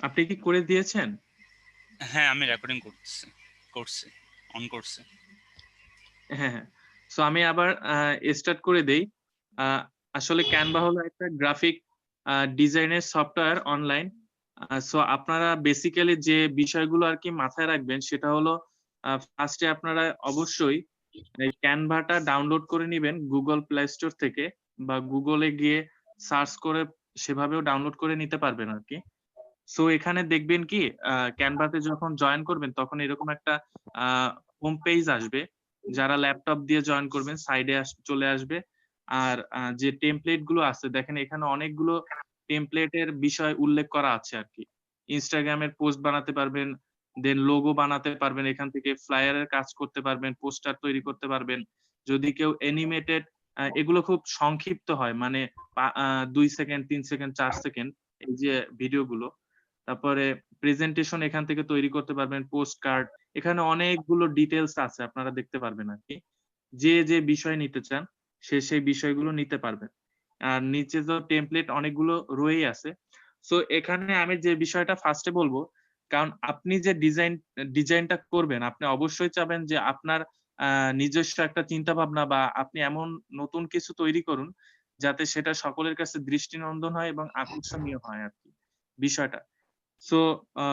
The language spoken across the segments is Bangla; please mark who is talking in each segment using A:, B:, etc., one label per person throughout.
A: আপনি কি করে দিয়েছেন?
B: হ্যাঁ, আমি রেকর্ডিং করছি, অন করছি।
A: হ্যাঁ, হ্যাঁ। সো আমি আবার স্টার্ট করে দেই। আ আসলে Canva হলো একটা গ্রাফিক ডিজাইনের সফটওয়্যার অনলাইন। সো আপনারা বেসিক্যালি যে বিষয়গুলো আরকি মাথায় রাখবেন সেটা হলো ফার্স্ট এ আপনারা অবশ্যই এই Canva টা ডাউনলোড করে নিবেন Google Play Store থেকে বা Google এ গিয়ে সার্চ করে সেভাবেও ডাউনলোড করে নিতে পারবেন আরকি। সো এখানে দেখবেন কি Canva তে যখন জয়েন করবেন তখন এরকম একটা আ হোম পেজ আসবে। যারা ল্যাপটপ দিয়ে জয়েন করবেন সাইডে চলে আসবে। আর যে টেমপ্লেট গুলো আছে দেখেন এখানে অনেকগুলো টেমপ্লেটের বিষয় উল্লেখ করা আছে আরকি। Instagram এর পোস্ট বানাতে পারবেন, দেন লোগো বানাতে পারবেন এখান থেকে, ফ্লায়ার এর কাজ করতে পারবেন, পোস্টার তৈরি করতে পারবেন। যদি কেউ অ্যানিমেটেড এগুলো খুব সংক্ষিপ্ত হয় মানে ২ সেকেন্ড, ৩ সেকেন্ড, ৪ সেকেন্ড এই যে ভিডিওগুলো তারপরে প্রেজেন্টেশন এখান থেকে তৈরি করতে পারবেন, পোস্ট কার্ড। এখানে অনেকগুলো ডিটেইলস আছে আপনারা দেখতে পারবেন আরকি। যে বিষয় নিতে চান সেই বিষয়গুলো নিতে পারবেন। আর নিচে তো টেমপ্লেট অনেকগুলো রয়েই আছে। সো এখানে আমি যে বিষয়টা ফার্স্ট এ বলব, কারণ আপনি যে ডিজাইনটা করবেন আপনি অবশ্যই চাবেন যে আপনার আ নিজস্ব একটা চিন্তাভাবনা বা আপনি এমন নতুন কিছু তৈরি করুন যাতে সেটা সকলের কাছে দৃষ্টিনন্দন হয় এবং আকর্ষণীয় হয় আরকি বিষয়টা। সো আ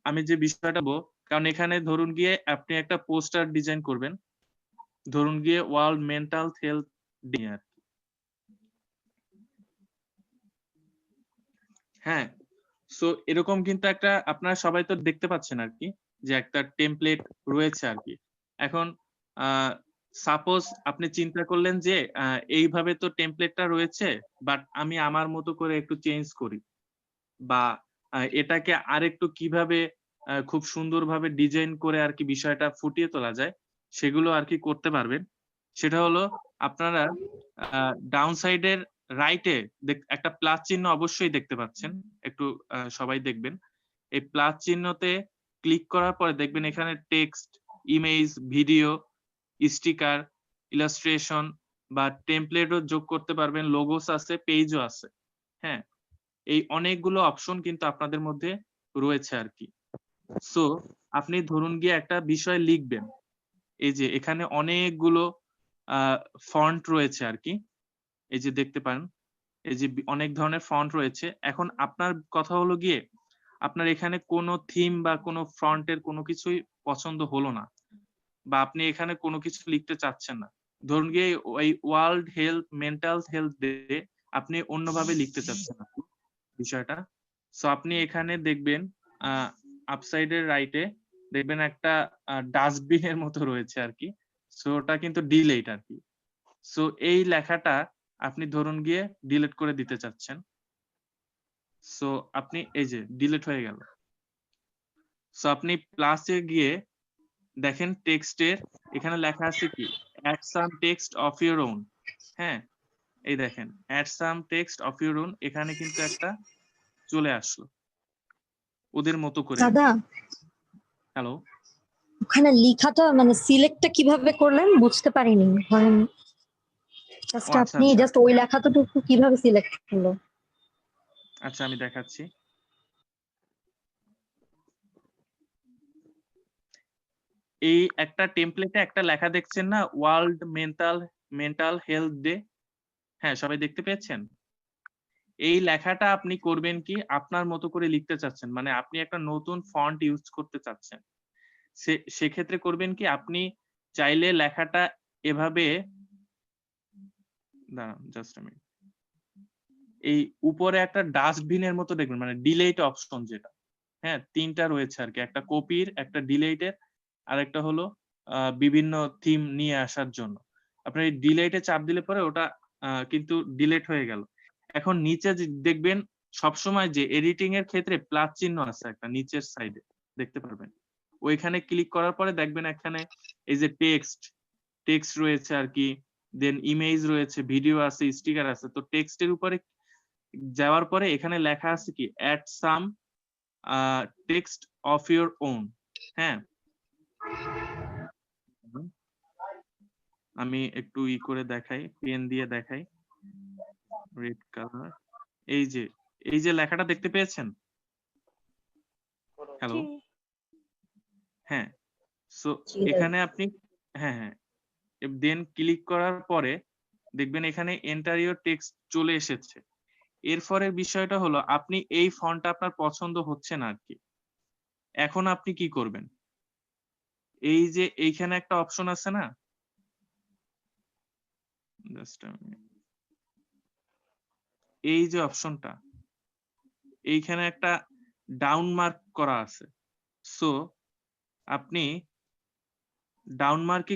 A: আমি যে বিষয়টা কারণ এখানে ধরুন গিয়ে আপনি একটা পোস্টার ডিজাইন করবেন। ধরুন গিয়ে ওয়ার্ল্ড মেন্টাল হেলথ ডে আরকি। হ্যাঁ? সো এরকম কিন্তু একটা আপনারা সবাই তো দেখতে পাচ্ছেন আরকি যে একটা টেমপ্লেট রয়েছে আরকি। এখন আ সাপোজ আপনি চিন্তা করলেন যে এইভাবে তো টেমপ্লেটটা রয়েছে বাট আমি আমার মতো করে একটু চেঞ্জ করি। বা এটাকে আরেকটু কিভাবে খুব সুন্দরভাবে ডিজাইন করে আরকি বিষয়টা ফুটিয়ে তোলা যায়, সেগুলো আরকি করতে পারবেন। সেটা হলো আপনারা আ ডাউন সাইড এর রাইট এ একটা প্লাস চিহ্ন অবশ্যই দেখতে পাচ্ছেন। একটু সবাই দেখবেন। এই প্লাস চিহ্নতে ক্লিক করার পরে দেখবেন এখানে text, image, video, sticker, illustration বা টেমপ্লেটও যোগ করতে পারবেন। লোগোস আছে, পেজও আছে। হ্যাঁ? এই অনেকগুলো অপশন কিন্তু আপনাদের মধ্যে রয়েছে আরকি। সো আপনি ধরুন গিয়ে একটা বিষয় লিখবেন। এই যে এখানে অনেকগুলো আ ফন্ট রয়েছে আরকি। এই যে দেখতে পারেন। এই যে অনেক ধরনের ফন্ট রয়েছে। এখন আপনার কথা হলো গিয়ে আপনার এখানে কোন থিম বা কোন ফন্ট এর কোন কিছুই পছন্দ হলো না। বা আপনি এখানে কোন কিছু লিখতে চাচ্ছেন না। ধরুন গিয়ে ওই ওয়ার্ল্ড মেন্টাল হেলথ ডে আপনি অন্যভাবে লিখতে চাচ্ছেন আরকি বিষয়টা। সো আপনি এখানে দেখবেন আ আপসাইড এর রাইট এ দেখবেন একটা ডাস্টবিন এর মতো রয়েছে আরকি। সো ওটা কিন্তু ডিলেট আরকি। সো এই লেখাটা আপনি ধরুন গিয়ে ডিলিট করে দিতে চাচ্ছেন। সো আপনি এই যে ডিলিট হয়ে গেল। সো আপনি প্লাস এ গিয়ে দেখেন টেক্সট এর এখানে লেখা আছে কি? Add some text of your own. হ্যাঁ? এই দেখেন add some text of your own এখানে কিন্তু একটা চলে আসলো। ওদের মতো করে
C: দাদা,
A: আরকি। হ্যালো?
C: ওখানে লিখাটা মানে সিলেক্টটা কিভাবে করলেন বুঝতে পারিনি। ধরেন
A: ও
C: জাস্ট
A: আচ্ছা,
C: আপনি
A: আচ্ছা।
C: জাস্ট ওই লেখাটুকু কিভাবে সিলেক্ট হলো?
A: আচ্ছা আমি দেখাচ্ছি। এই একটা টেমপ্লেটে একটা লেখা দেখছেন না? World mental health day. হ্যাঁ, সবাই দেখতে পেয়েছেন? এই লেখাটা আপনি করবেন কি আপনার মতো করে লিখতে চাচ্ছেন। মানে আপনি একটা নতুন ফন্ট ইউজ করতে চাচ্ছেন। সেক্ষেত্রে করবেন কি আপনি চাইলে লেখাটা এভাবে দাঁড়ান জাস্ট আ মিনিট। এই উপরে একটা ডাস্টবিনের মতো দেখবেন মানে ডিলিট অপশন যেটা। হ্যাঁ? ৩ টা রয়েছে আরকি। একটা কপির, একটা ডিলিট এর, আরেকটা হলো বিভিন্ন থিম নিয়ে আসার জন্য। আপনার এই ডিলিট এ চাপ দিলে পরে ওটা কিন্তু ডিলিট হয়ে গেল। এখন নিচে যে দেখবেন সবসময় যে এডিটিং এর ক্ষেত্রে প্লাস চিহ্ন আছে একটা নিচের সাইডে দেখতে পারবেন। ওইখানে ক্লিক করার পরে দেখবেন এখানে এই যে টেক্সট রয়েছে আরকি। দেন ইমেজ রয়েছে, ভিডিও আছে, স্টিকার আছে। তো টেক্সট এর উপরে যাওয়ার পরে এখানে লেখা আছে কি add some uh text of your own. হ্যাঁ? হুম, আমি একটু করে দেখাই, পেন দিয়ে দেখাই। Red colour. এই যে, এই যে লেখাটা দেখতে পেয়েছেন? হ্যালো, হ্যাঁ। সো
C: জি দাদা।
A: এখানে আপনি হ্যাঁ, দেন ক্লিক করার পরে দেখবেন এখানে এন্টার ইওর টেক্সট চলে এসেছে। এরপরের বিষয়টা হলো আপনি এই ফন্টটা আপনার পছন্দ হচ্ছে না আরকি। এখন আপনি কি করবেন? এই যে এইখানে একটা অপশন আছে না? Just a minute. এই যে অপশনটা, এইখানে একটা ডাউন মার্ক করা আছে। সো আপনি ডাউন মার্কে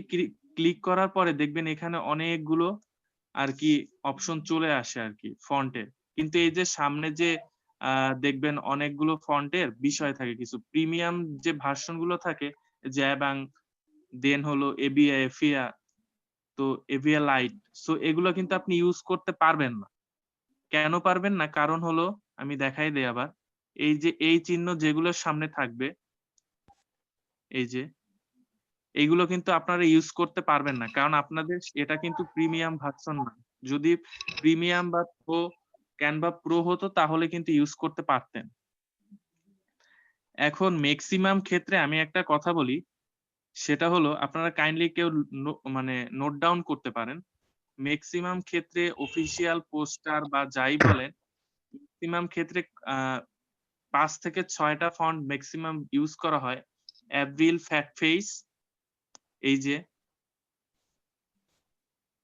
A: ক্লিক করার পরে দেখবেন এখানে অনেকগুলো আরকি অপশন চলে আসে আরকি ফন্টের। কিন্তু এই যে সামনে যে দেখবেন অনেকগুলো ফন্টের বিষয় থাকে কিছু। প্রিমিয়াম যে ভার্সন গুলো থাকে জ্যাবাং, দেন হলো এবিয়া, এফিয়া, তো এভিয়া লাইট। সো এগুলো কিন্তু আপনি ইউজ করতে পারবেন না। কেন পারবেন না? কারণ হলো আমি দেখাই দেই আবার। এই যে এই চিহ্ন যেগুলোর সামনে থাকবে, এই যে এইগুলো কিন্তু আপনারা ইউজ করতে পারবেন না। কারণ আপনাদের এটা কিন্তু প্রিমিয়াম ভার্সন না। যদি প্রিমিয়াম বা প্রো, ক্যানভা প্রো হতো তাহলে কিন্তু ইউজ করতে পারতেন। এখন মেক্সিমাম ক্ষেত্রে আমি একটা কথা বলি, সেটা হলো আপনারা কাইন্ডলি কেউ মানে নোট ডাউন করতে পারেন। মেক্সিমাম ক্ষেত্রে অফিসিয়াল পোস্টার বা যাই বলেন, মেক্সিমাম ক্ষেত্রে আ ৫ থেকে ৬ টা ফন্ট মেক্সিমাম ইউজ করা হয়। এভরিল, ফ্যাট ফেইস, এই যে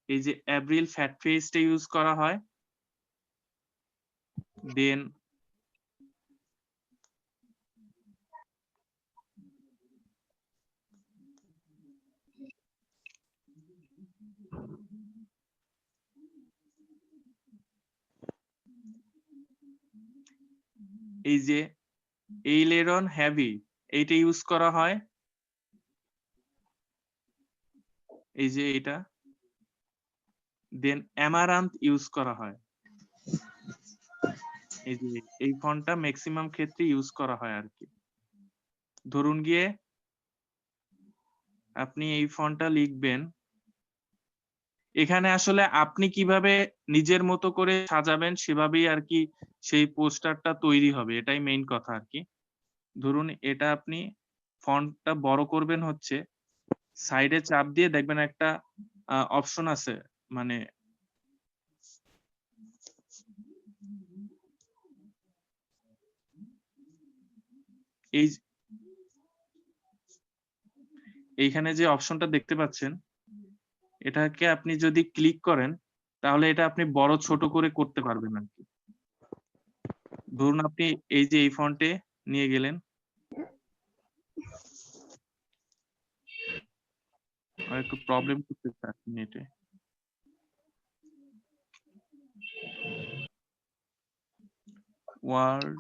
A: এই যে এভরিল ফ্যাট ফেইসটা ইউজ করা হয়। দেন এই যে এইলেরন হেভি এইটা ইউজ করা হয়। এই যে এটা। দেন অ্যামারান্থ ইউজ করা হয়। এই যে এই ফন্টটা মেক্সিমাম ক্ষেত্রে ইউজ করা হয় আরকি। ধরুন গিয়ে আপনি এই ফন্টটা লিখবেন। এখানে আসলে আপনি কিভাবে নিজের মতো করে সাজাবেন সেভাবেই আরকি সেই পোস্টারটা তৈরি হবে। এটাই মেইন কথা আরকি। ধরুন এটা আপনি ফন্টটা বড় করবেন হচ্ছে সাইডে চাপ দিয়ে দেখবেন একটা অপশন আছে। মানে এই এইখানে যে অপশনটা দেখতে পাচ্ছেন, এটাকে আপনি যদি ক্লিক করেন, তাহলে এটা আপনি বড় ছোট করে করতে পারবেন আরকি। ধরুন আপনি এই যে এই ফন্টে নিয়ে গেলেন। আমার একটু প্রবলেম করতেছে আরকি নেটে। ওয়ার্ড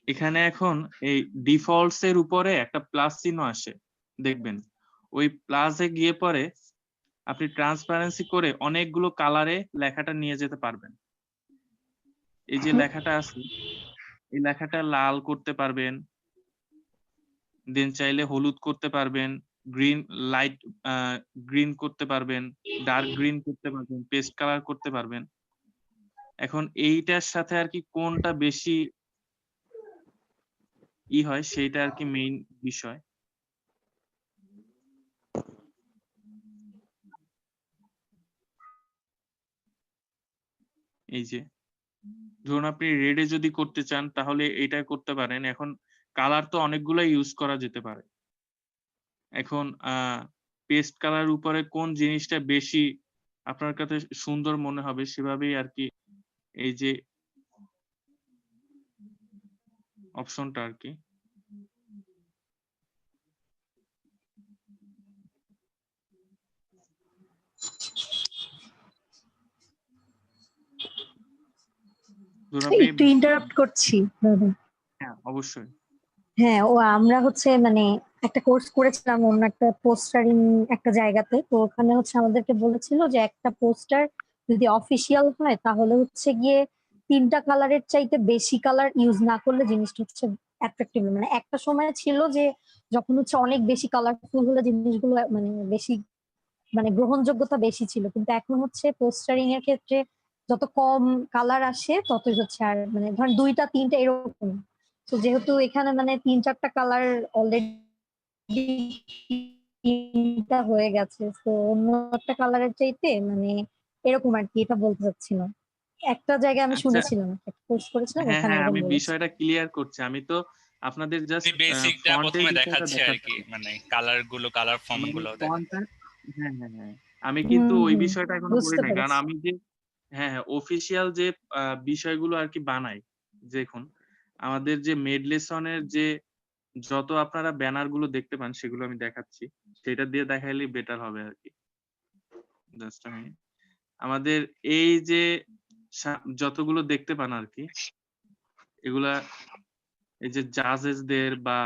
A: এখানে এখন এই ডিফল্টস এর উপরে একটা প্লাস চিহ্ন আসে। দেখবেন। ওই প্লাসে গিয়ে পরে আপনি ট্রান্সপারেন্সি করে অনেকগুলো কালারে লেখাটা নিয়ে যেতে পারবেন। এই যে লেখাটা আছে, এই লেখাটা লাল করতে পারবেন। দেন চাইলে হলুদ করতে পারবেন, গ্রিন লাইট আ গ্রিন করতে পারবেন, ডার্ক গ্রিন করতে পারবেন, পেস্ট কালার করতে পারবেন। এখন এইটার সাথে আরকি কোনটা বেশি হয় সেইটা আরকি মেইন বিষয়। এই যে ধরুন আপনি রেড এ যদি করতে চান তাহলে এইটা করতে পারেন। এখন কালার তো অনেকগুলাই ইউজ করা যেতে পারে। এখন পেস্ট কালার উপরে কোন জিনিসটা বেশি আপনার কাছে সুন্দর মনে হবে সেভাবেই আরকি এই যে অপশনটা আরকি। ধরুন আপনি
C: একটু ইন্টারাপ্ট করছি দাদা।
A: হ্যাঁ, অবশ্যই।
C: হ্যাঁ, ও আমরা হচ্ছে মানে একটা কোর্স করেছিলাম অন্য একটা পোস্টারিং একটা জায়গাতে, তো ওখানে হচ্ছে আমাদেরকে বলেছিল যে একটা পোস্টার যদি অফিসিয়াল হয় তাহলে হচ্ছে গিয়ে 3টা কালারের চাইতে বেশি কালার ইউজ না করলে জিনিসটা হচ্ছে অ্যাট্রাকটিভ। মানে একটা সময় ছিল যে যখন হচ্ছে অনেক বেশি কালারফুল হলে জিনিসগুলো মানে বেশি মানে গ্রহণযোগ্যতা বেশি ছিল, কিন্তু এখন হচ্ছে পোস্টারিং এর ক্ষেত্রে যত কম কালার আসে ততই হচ্ছে, আর মানে ধরেন 2টা 3টা এরকম। তো যেহেতু এখানে মানে 3-4টা কালার অলরেডি তিনটা হয়ে গেছে, তো অন্য একটা কালারের চাইতে মানে এরকম আর কি, এটা বলতে চাচ্ছি না। একটা জায়গায় আমি
A: আচ্ছা,
C: শুনেছিলাম, একটা কোর্স করেছিলাম
A: হ্যাঁ,
C: ওখানে
A: হ্যাঁ,
C: এরকম
A: আমি
C: বলেছে।
A: বিষয়টা ক্লিয়ার করছি। আমি তো আপনাদের জাস্ট
B: আমি বেসিকটা
A: ফন্টের
B: প্রথমে
A: বিষয়টা
B: দেখাচ্ছি আর কি,
A: দেখাচ্ছি।
B: মানে কালার কালার ফর্ম
A: মানে
B: গুলো
A: ফন্টটা, হ্যাঁ, হ্যাঁ, হ্যাঁ। আমি কিন্তু
C: হুম
A: ওই
C: হুম,
A: বিষয়টা এখনো করি
C: বুঝতে
A: নাই। কারণ
C: পেরেছি।
A: আমি যে, হ্যাঁ, হ্যাঁ, অফিসিয়াল যে বিষয়গুলো আরকি বানাই, দেখুন আমাদের যে মেডলেসনের যে যত আপনারা ব্যানার গুলো দেখতে পান সেগুলো আমি দেখাচ্ছি। সেটা দিয়ে দেখাইলেই বেটার হবে আরকি। জাস্ট আমি আমাদের এই যে যতগুলো দেখতে পান আরকি, এগুলা এই যে জাজেসদের বা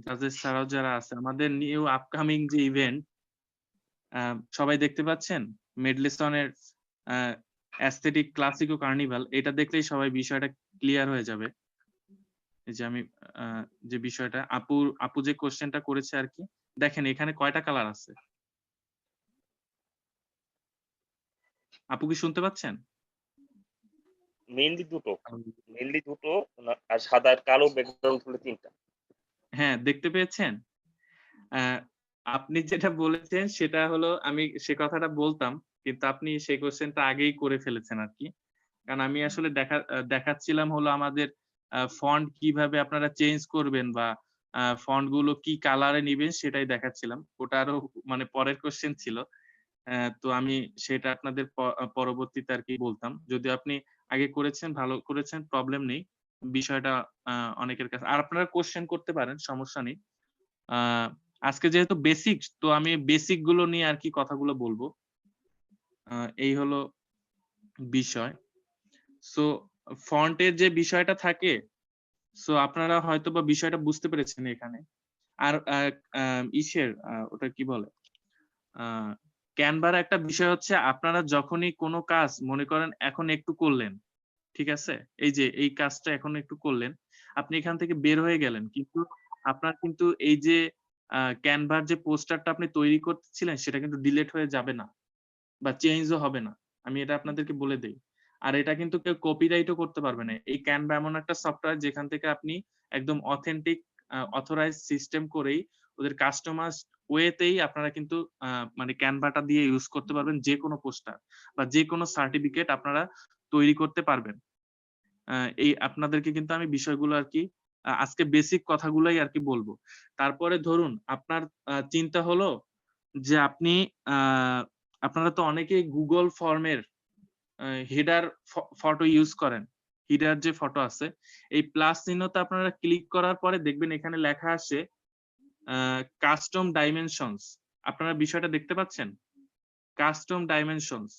A: জাজেস ছাড়াও যারা আছে, আমাদের নিউ আপকামিং যে ইভেন্ট সবাই দেখতে পাচ্ছেন? মেডলেসনের আ অ্যাস্থেটিক ক্লাসিকো কার্নিভাল, এটা দেখলেই সবাই বিষয়টা ক্লিয়ার হয়ে যাবে। এই যে আমি আ যে বিষয়টা আপু যে কোয়েশ্চেনটা করেছে আরকি। দেখেন এখানে কয়টা কালার আছে? আপু কি শুনতে পাচ্ছেন?
D: মেইনলি দুটো। মেইনলি দুটো আর সাদা আর কালো ব্যাকগ্রাউন্ড হলো ৩ টা।
A: হ্যাঁ, দেখতে পেয়েছেন? আ আপনি যেটা বলেছেন সেটা হলো আমি সে কথাটা বলতাম। কিন্তু আপনি সেই কোয়েশ্চেনটা আগেই করে ফেলেছেন আরকি। কারণ আমি আসলে দেখাচ্ছিলাম হলো আমাদের ফন্ট কিভাবে আপনারা চেঞ্জ করবেন বা ফন্ট গুলো কি কালারে নিবেন সেটাই দেখাচ্ছিলাম। ওটা আরো মানে পরের কোয়েশ্চেন ছিল। তো আমি সেটা আপনাদের পরবর্তীতে আরকি বলতাম। যদিও আপনি আগে করেছেন, ভালো করেছেন, প্রবলেম নেই। বিষয়টা আ অনেকের কাছে আর আপনারা কোয়েশ্চেন করতে পারেন, সমস্যা নেই। আ আজকে যেহেতু বেসিক, তো আমি বেসিক গুলো নিয়ে আরকি কথাগুলো বলব। আ এই হলো বিষয়। সো ফন্টের যে বিষয়টা থাকে, সো আপনারা হয়তোবা বিষয়টা বুঝতে পেরেছেন এখানে। আর ওটা কি বলে? আ ক্যানভার একটা বিষয় হচ্ছে আপনারা যখনই কোনো কাজ মনে করেন এখন একটু করলেন, ঠিক আছে? এই যে এই কাজটা এখন একটু করলেন। আপনি এখান থেকে বের হয়ে গেলেন। কিন্তু আপনার কিন্তু এই যে ক্যানভার যে পোস্টারটা আপনি তৈরি করতেছিলেন সেটা কিন্তু ডিলিট হয়ে যাবে না। বা চেঞ্জ ও হবে না। আমি এটা আপনাদেরকে বলে দেই। আর এটা কিন্তু কেউ কপিরাইট ও করতে পারবে না। এই Canva এমন একটা সফটওয়্যার যেখান থেকে আপনি একদম অথেন্টিক অথরাইজড সিস্টেম করেই ওদের কাস্টমাইজড ওয়ে তেই আপনারা কিন্তু আ মানে Canva টা দিয়ে ইউজ করতে পারবেন যেকোনো পোস্টার বা যেকোনো সার্টিফিকেট আপনারা তৈরি করতে পারবেন। আ এই আপনাদেরকে কিন্তু আমি বিষয়গুলো আরকি আজকে বেসিক কথাগুলাই আরকি বলব। তারপরে ধরুন আপনার চিন্তা হলো যে আপনি আ আপনারা তো অনেকেই Google ফর্মের হেডার ফটো ইউজ করেন। হেডার যে ফটো আছে, এই প্লাস চিহ্নতে আপনারা ক্লিক করার পরে দেখবেন এখানে লেখা আসে আ কাস্টম ডাইমেনশনস। আপনারা বিষয়টা দেখতে পাচ্ছেন? Custom dimensions.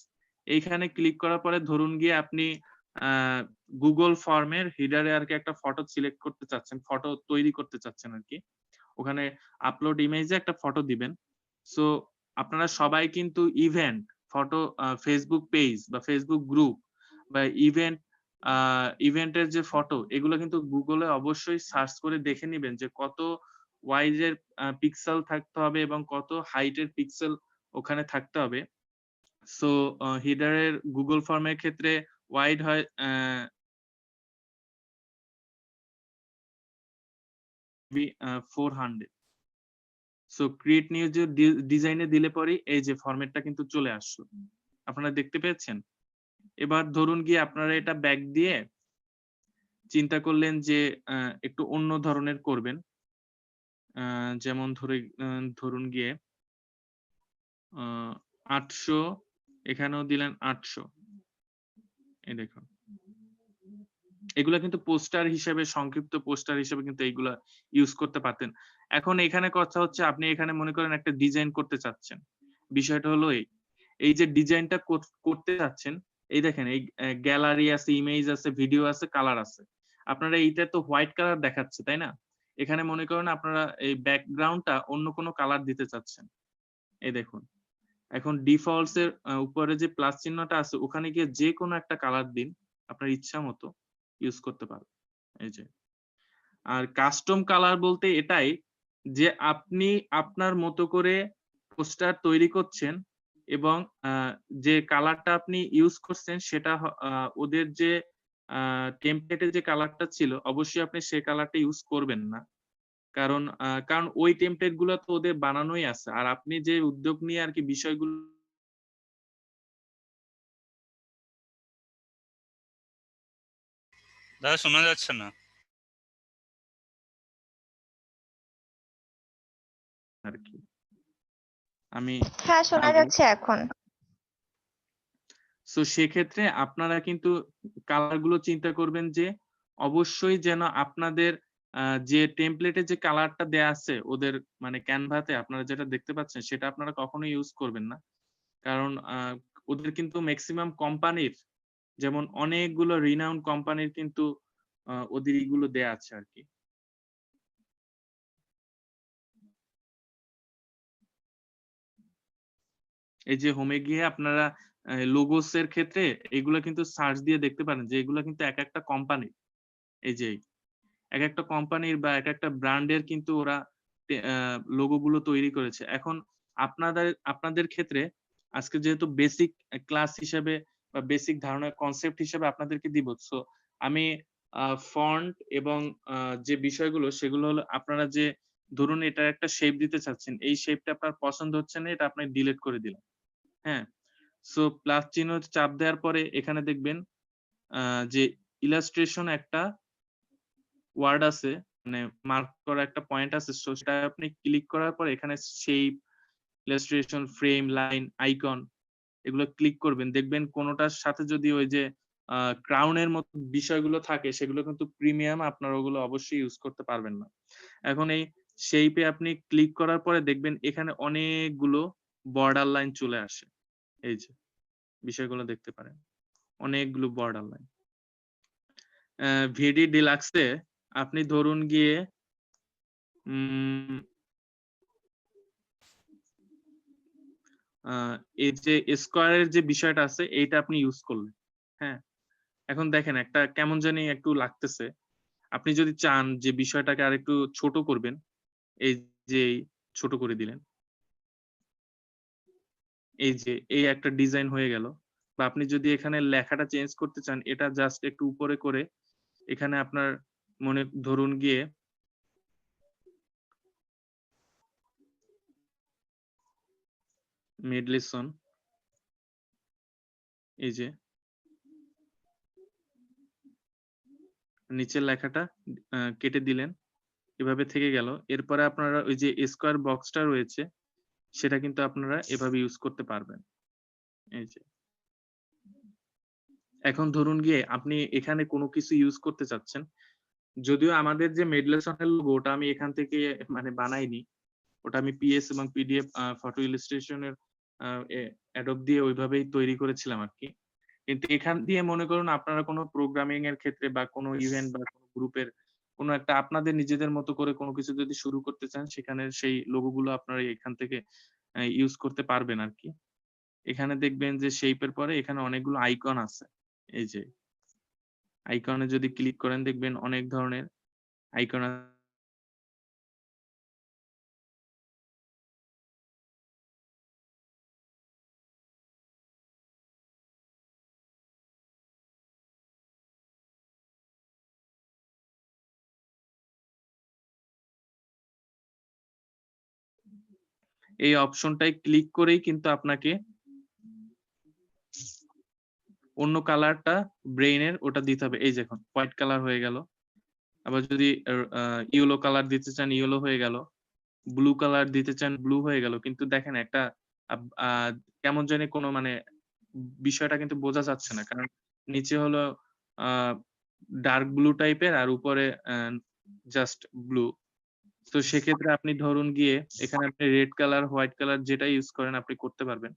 A: এইখানে ক্লিক করার পরে ধরুন গিয়ে আপনি আ Google ফর্মের হেডারে আরকি একটা ফটো সিলেক্ট করতে চাচ্ছেন, ফটো তৈরি করতে চাচ্ছেন আরকি। ওখানে আপলোড ইমেজে একটা ফটো দিবেন। সো আপনারা সবাই কিন্তু ইভেন্ট, ফটো Facebook পেজ বা Facebook গ্রুপ বা আ ইভেন্টের যে ফটো এগুলো কিন্তু Google এ অবশ্যই সার্চ করে দেখে নিবেন যে কত ওয়াইড এর পিক্সেল থাকতে হবে এবং কত হাইট এর পিক্সেল ওখানে থাকতে হবে। সো হেডার এর Google ফর্মের ক্ষেত্রে ওয়াইড হয় 400। সো ক্রিয়েট নিউ যে ডিজাইন এ দিলে পরেই এই যে ফরমেটটা কিন্তু চলে আসলো। আপনারা দেখতে পেয়েছেন? এবার ধরুন গিয়ে আপনারা এটা ব্যাক দিয়ে চিন্তা করলেন যে আ একটু অন্য ধরনের করবেন। আ যেমন ধরুন গিয়ে আ ৮০০, এখানেও দিলেন ৮০০। এই দেখুন। এগুলা কিন্তু পোস্টার হিসেবে, সংক্ষিপ্ত পোস্টার হিসেবে কিন্তু এইগুলা ইউজ করতে পারতেন। এখন এখানে কথা হচ্ছে আপনি এখানে মনে করেন একটা ডিজাইন করতে চাচ্ছেন। বিষয়টা হলো এই যে ডিজাইনটা করতে চাচ্ছেন, এই দেখেন এই গ্যালারি আছে, ইমেজ আছে, ভিডিও আছে, কালার আছে। আপনারা এইটা তো হোয়াইট কালার দেখাচ্ছে, তাই না? এখানে মনে করেন আপনারা এই ব্যাকগ্রাউন্ডটা অন্য কোনো কালার দিতে চাচ্ছেন, এই দেখুন। এখন ডিফল্টস এর উপরে যে প্লাস চিহ্নটা আছে ওখানে গিয়ে যে কোনো একটা কালার দিন, আপনার ইচ্ছা মতো ইউজ করতে পারবেন, এই যে। আর কাস্টম কালার বলতে এটাই যে আপনি আপনার মতো করে পোস্টার তৈরি করছেন এবং যে কালারটা আপনি ইউজ করছেন সেটা ওদের যে টেমপ্লেটে যে কালারটা ছিল অবশ্যই আপনি সে কালারটা ইউজ করবেন না। কারণ ওই টেমপ্লেট গুলো তো ওদের বানানোই আছে। আর আপনি যে উদ্যোগ নিয়ে আরকি বিষয়গুলো
B: দাদা শোনা যাচ্ছে না।
A: আরকি আমি
E: হ্যাঁ, শোনা
A: বলছি।
E: যাচ্ছে এখন।
A: সো সেক্ষেত্রে আপনারা কিন্তু কালার গুলো চিন্তা করবেন যে অবশ্যই যেন আপনাদের যে টেমপ্লেটে যে কালারটা দেয়া আছে ওদের মানে ক্যানভাতে আপনারা যেটা দেখতে পাচ্ছেন সেটা আপনারা কখনোই ইউজ করবেন না। কারণ ওদের কিন্তু মেক্সিমাম কোম্পানির যেমন অনেকগুলো রিনাউন্ড কোম্পানির কিন্তু ওদের এগুলো দেয়া আছে আরকি। এই যে হোমে গিয়ে আপনারা লোগোস এর ক্ষেত্রে এগুলো কিন্তু সার্চ দিয়ে দেখতে পারেন যে এগুলো কিন্তু একেকটা কোম্পানি। এই যে একেকটা কোম্পানির বা একেকটা ব্র্যান্ডের কিন্তু ওরা লোগো গুলো তৈরি করেছে। এখন আপনাদের ক্ষেত্রে আজকে যেহেতু বেসিক ক্লাস হিসেবে বা বেসিক ধারণা কনসেপ্ট হিসেবে আপনাদেরকে দিব। সো আমি ফন্ট এবং যে বিষয়গুলো সেগুলো হলো আপনারা যে ধরুন এটার একটা শেপ দিতে চাচ্ছেন। এই শেপটা আপনার পছন্দ হচ্ছে না, এটা আপনি ডিলিট করে দিলেন। হ্যাঁ? সো প্লাস চিহ্ন চাপ দেওয়ার পরে এখানে দেখবেন যে ইলাস্ট্রেশন একটা ওয়ার্ড আছে, মানে মার্ক করা একটা পয়েন্ট আছে। সো সেটা আপনি ক্লিক করার পরে এখানে shape, illustration, frame, line, icon এগুলো ক্লিক করবেন। দেখবেন কোনটার সাথে যদি ওই যে ক্রাউন এর মতো বিষয়গুলো থাকে সেগুলো কিন্তু প্রিমিয়াম, আপনারা ওগুলো অবশ্যই ইউজ করতে পারবেন না। এখন এই শেপে আপনি ক্লিক করার পরে দেখবেন এখানে অনেকগুলো বর্ডার লাইন চলে আসে। এই যে বিষয়গুলো দেখতে পারেন। অনেকগুলো বর্ডার লাইন। ভিডি ডিলাক্সে আপনি ধরুন গিয়ে উম এই যে স্কয়ারের যে বিষয়টা আছে এইটা আপনি ইউজ করলেন। হ্যাঁ? এখন দেখেন একটা কেমন জানি একটু লাগতেছে। আপনি যদি চান যে বিষয়টাকে আরেকটু ছোট করবেন, এই যে ছোট করে দিলেন। এই যে এই একটা ডিজাইন হয়ে গেল। বা আপনি যদি এখানে লেখাটা চেঞ্জ করতে চান এটা জাস্ট একটু উপরে করে এখানে আপনার মনে ধরুন গিয়ে মেডলেসন এই যে নিচের লেখাটা কেটে দিলেন। এভাবে থেকে গেল। এরপরে আপনারা ওই যে স্কয়ার বক্সটা রয়েছে সেটা কিন্তু আপনারা এভাবে ইউজ করতে পারবেন। এই যে। এখন ধরুন গিয়ে আপনি এখানে কোনো কিছু ইউজ করতে চাচ্ছেন। যদিও আমাদের যে মেডলেসনের লোগো ওটা আমি এখান থেকে মানে বানাইনি। ওটা আমি পিএস এবং পিডিএফ ফটো ইলাস্ট্রেশন এর অ্যাডোব দিয়ে ওইভাবেই তৈরি করেছিলাম আরকি। কিন্তু এখান দিয়ে মনে করুন আপনারা কোনো প্রোগ্রামিং এর ক্ষেত্রে বা কোনো ইভেন্ট বা কোনো গ্রুপের কোনো একটা আপনাদের নিজেদের মতো করে কোনো কিছু যদি শুরু করতে চান সেখানে সেই লোগো গুলো আপনারা এখান থেকে ইউজ করতে পারবেন আরকি। এখানে দেখবেন যে শেপ এর পরে এখানে অনেকগুলো আইকন আছে। এই যে আইকনে যদি ক্লিক করেন দেখবেন অনেক ধরনের আইকন এই অপশনটায় ক্লিক করেই কিন্তু আপনাকে অন্য কালারটা ব্রেইনের ওটা দিতে হবে। এই দেখুন হোয়াইট কালার হয়ে গেল। আবার যদি ইয়েলো কালার দিতে চান ইয়েলো হয়ে গেল। ব্লু কালার দিতে চান ব্লু হয়ে গেল। কিন্তু দেখেন একটা আব আ কেমন জানি কোনো মানে বিষয়টা কিন্তু বোঝা যাচ্ছে না। কারণ নিচে হলো আ ডার্ক ব্লু টাইপের আর উপরে জাস্ট ব্লু। তো সেক্ষেত্রে আপনি ধরুন গিয়ে এখানে আপনি রেড কালার, হোয়াইট কালার যেটাই ইউজ করেন আপনি করতে পারবেন।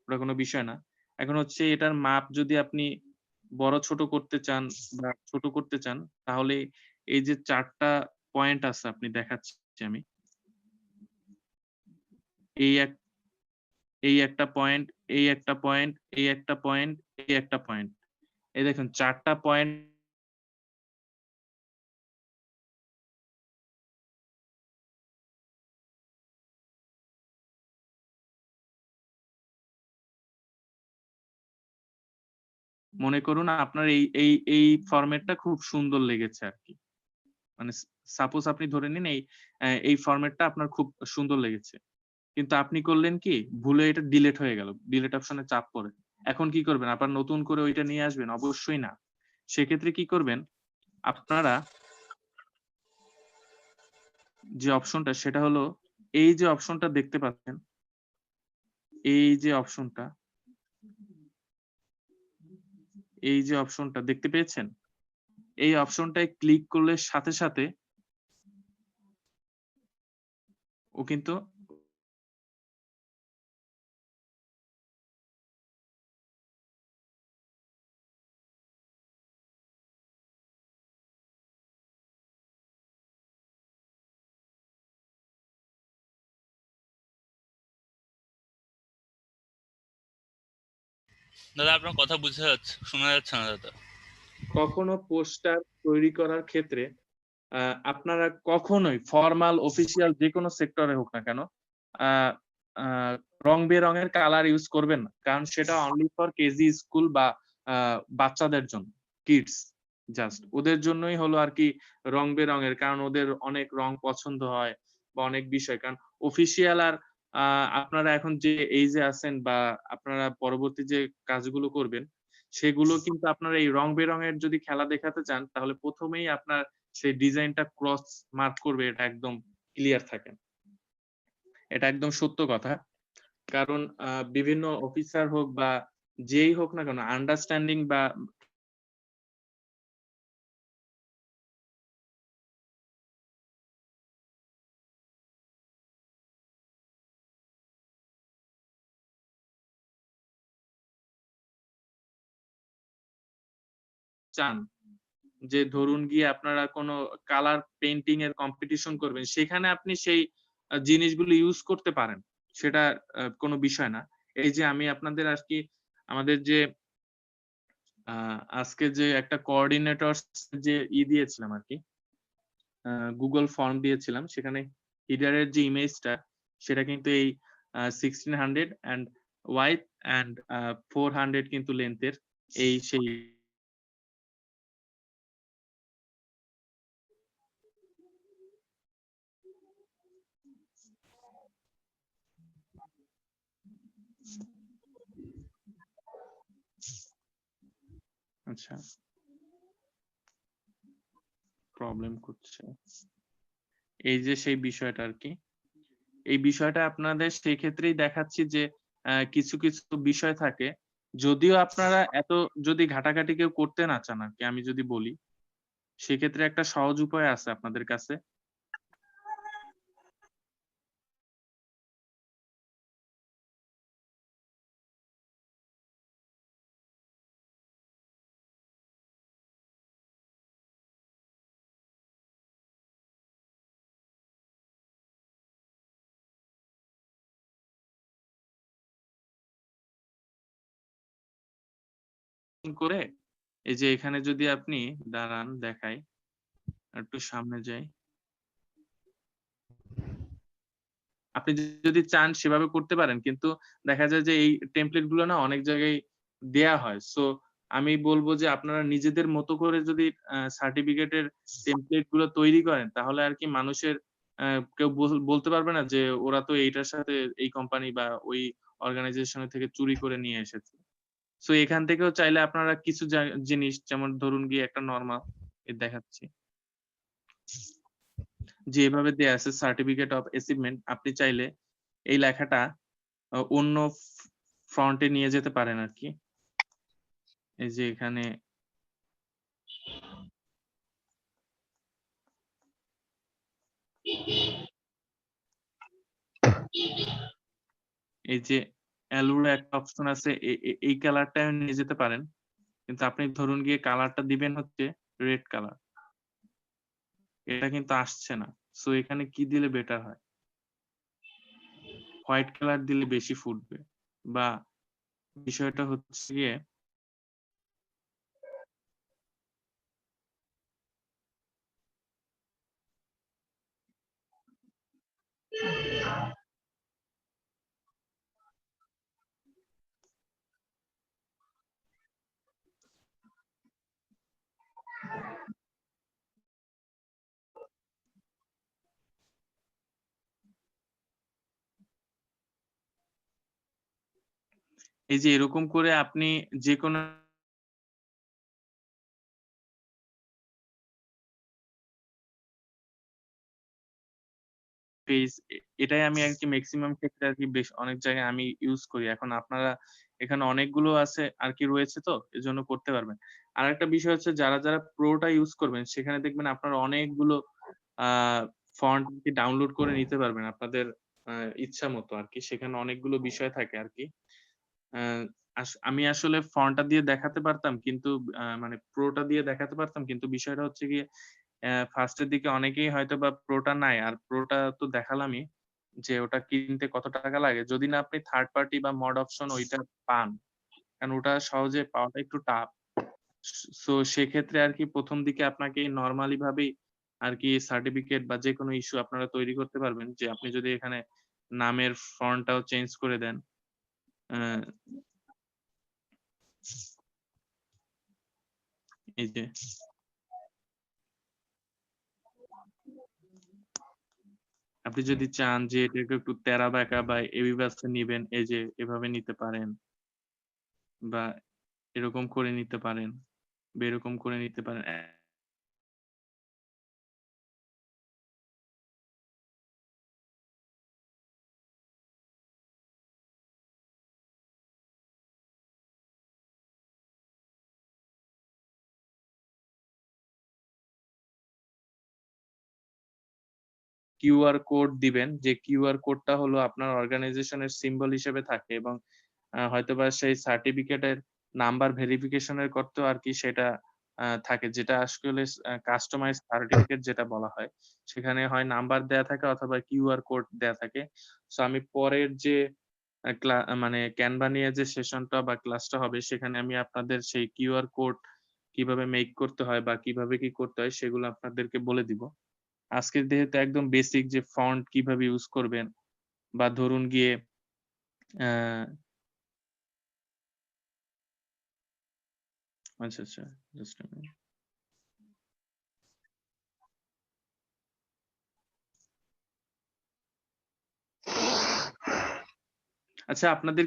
A: ওটা কোনো বিষয় না। এখন হচ্ছে এটার মাপ যদি আপনি বড় ছোট করতে চান বা ছোট করতে চান তাহলে এই যে ৪ টা পয়েন্ট আছে, আপনি দেখাচ্ছি আমি। এই এক এই একটা পয়েন্ট, এই একটা পয়েন্ট, এই একটা পয়েন্ট, এই একটা পয়েন্ট। এই দেখুন ৪ টা পয়েন্ট মনে করুন আপনার এই ফরমেটটা খুব সুন্দর লেগেছে আরকি। মানে সাপোজ আপনি ধরে নিন এই ফরমেটটা আপনার খুব সুন্দর লেগেছে। কিন্তু আপনি করলেন কি? ভুলে এটা ডিলিট হয়ে গেল। ডিলিট অপশনে চাপ পড়ে। এখন কি করবেন? আবার নতুন করে ওইটা নিয়ে আসবেন? অবশ্যই না। সেক্ষেত্রে কি করবেন? আপনারা যে অপশনটা সেটা হলো এই যে অপশনটা দেখতে পাচ্ছেন, এই যে অপশনটা, এই যে অপশনটা দেখতে পেয়েছেন? এই অপশনটায় ক্লিক করলে সাথে, সাথে ও কিন্তু
B: দাদা আপনার কথা বুঝা যাচ্ছে, শোনা যাচ্ছে না দাদা।
A: কখনো পোস্টার তৈরি করার ক্ষেত্রে আপনারা কখনোই ফরমাল, অফিসিয়াল যেকোনো সেক্টরে হোক না কেন, আ আ রং-বেরঙের কালার ইউজ করবেন না। কারণ সেটা অনলি ফর কেজি স্কুল বা আ বাচ্চাদের জন্য, কিডস জাস্ট। ওদের জন্যই হলো আরকি রং-বেরঙের। কারণ ওদের অনেক রং পছন্দ হয় বা অনেক বিষয়। কারণ অফিসিয়াল আর আ আপনারা এখন যে এইজে আছেন বা আপনারা পরবর্তী যে কাজগুলো করবেন, সেগুলো কিন্তু আপনারা এই রং-বেরঙের যদি খেলা দেখাতে চান, তাহলে ১ম এই আপনার সেই ডিজাইনটা ক্রস মার্ক করবে, এটা একদম ক্লিয়ার থাকেন। এটা একদম সত্য কথা। কারণ বিভিন্ন অফিসার হোক বা যেই হোক না কেন আন্ডারস্ট্যান্ডিং বা চান যে ধরুন গিয়ে আপনারা কোনো কালার পেইন্টিং এর কম্পিটিশন করবেন, সেখানে আপনি সেই জিনিসগুলো ইউজ করতে পারেন। সেটা কোনো বিষয় না। এই যে আমি আপনাদের আজকে আমাদের যে আ আজকে যে একটা কোঅর্ডিনেটরস যে দিয়েছিলাম আরকি। Google ফর্ম দিয়েছিলাম। সেখানে হিডারের যে ইমেজটা সেটা কিন্তু এই 1600 অ্যান্ড ওয়াইড অ্যান্ড 400 কিন্তু লেংথ এর এই সেই আচ্ছা, প্রবলেম করছে। এই যে সেই বিষয়টা আরকি। এই বিষয়টা আপনাদের সেই ক্ষেত্রেই দেখাচ্ছি যে কিছু, কিছু বিষয় থাকে। যদিও আপনারা এত যদি ঘাটাঘাটি কেউ করতে না চান আরকি, আমি যদি বলি, সেক্ষেত্রে একটা সহজ উপায় আছে আপনাদের কাছে। করে এই যে এখানে যদি আপনি দাঁড়ান দেখাই, একটু সামনে যাই। আপনি যদি চান সেভাবে করতে পারেন। কিন্তু দেখা যায় যে এই টেমপ্লেট গুলো না অনেক জায়গায় দেয়া হয়। সো আমি বলব যে আপনারা নিজেদের মতো করে যদি সার্টিফিকেটের টেমপ্লেট গুলো তৈরি করেন, তাহলে আরকি মানুষের কেউ বলতে পারবে না যে ওরা তো এইটার সাথে এই কোম্পানি বা ওই অর্গানাইজেশন থেকে চুরি করে নিয়ে এসেছে। সো এখান থেকেও চাইলে আপনারা কিছু জিনিস যেমন ধরুন গিয়ে একটা নরমাল দেখাচ্ছি। যে এভাবে দেয়া আছে সার্টিফিকেট অফ অ্যাচিভমেন্ট, আপনি চাইলে এই লেখাটা অন্য ফন্ট এ নিয়ে যেতে পারেন আরকি। এই যে এখানে এই যে অ্যালুরা একটা অপশন আছে, এই কালারটাও নিয়ে যেতে পারেন। কিন্তু আপনি ধরুন গিয়ে কালারটা দিবেন হচ্ছে রেড কালার। এটা কিন্তু আসছে না। সো এখানে কি দিলে বেটার হয়? হোয়াইট কালার দিলে বেশি ফুটবে বা বিষয়টা হচ্ছে গিয়ে এই যে এরকম করে আপনি যেকোনো পেজ এটাই আমি আরকি মেক্সিমাম ক্ষেত্রে আরকি বেশ অনেক জায়গায় আমি ইউজ করি। এখন আপনারা এখানে অনেকগুলো আছে আরকি রয়েছে তো এজন্য করতে পারবেন। আরেকটা বিষয় হচ্ছে যারা প্রোটা ইউজ করবেন সেখানে দেখবেন আপনারা অনেকগুলো আ ফন্ট কি ডাউনলোড করে নিতে পারবেন আপনাদের আ ইচ্ছা মতো আরকি। সেখানে অনেকগুলো বিষয় থাকে আরকি। আ আমি আসলে ফন্টটা দিয়ে দেখাতে পারতাম কিন্তু মানে প্রোটা দিয়ে দেখাতে পারতাম কিন্তু বিষয়টা হচ্ছে গিয়ে ফার্স্ট এর দিকে অনেকেই হয়তোবা প্রোটা নাই। আর প্রোটা তো দেখালামই যে ওটা কিনতে কত টাকা লাগে। যদি না আপনি থার্ড পার্টি বা মড অপশন ওইটা পান। কারণ ওটা সহজে পাওয়াটা একটু টাফ। সো সেক্ষেত্রে আরকি ১ম দিকে আপনাকে নরমালি ভাবেই আরকি সার্টিফিকেট বা যেকোনো ইস্যু আপনারা তৈরি করতে পারবেন। যে আপনি যদি এখানে নামের ফন্টটাও চেঞ্জ করে দেন। অ্যা এই যে আপনি যদি চান যে এটাকে একটু তেরা-বেঁকা বা এবিবাসে নিবেন, এই যে এভাবে নিতে পারেন বা এরকম করে নিতে পারেন বা এরকম করে নিতে পারেন। কিউআর কোড দিবেন। যে কিউআর কোডটা হলো আপনার অর্গানাইজেশনের সিম্বল হিসেবে থাকে এবং হয়তোবা সেই সার্টিফিকেটের নাম্বার ভেরিফিকেশন এর করতেও আরকি সেটা থাকে। যেটা আসলে কাস্টমাইজ সার্টিফিকেট যেটা বলা হয়। সেখানে হয় নাম্বার দেয়া থাকে অথবা কিউআর কোড দেয়া থাকে। সো আমি পরের যে আ ক্লা মানে ক্যানভা নিয়ে যে সেশনটা বা ক্লাসটা হবে সেখানে আমি আপনাদের সেই কিউআর কোড কিভাবে মেক করতে হয় বা কিভাবে কি করতে হয় সেগুলো আপনাদেরকে বলে দিব। আজকে যেহেতু একদম বেসিক যে ফন্ট কিভাবে ইউজ করবেন বা ধরুন গিয়ে অ্যা আচ্ছা, আচ্ছা। Just a minute. আচ্ছা আপনাদের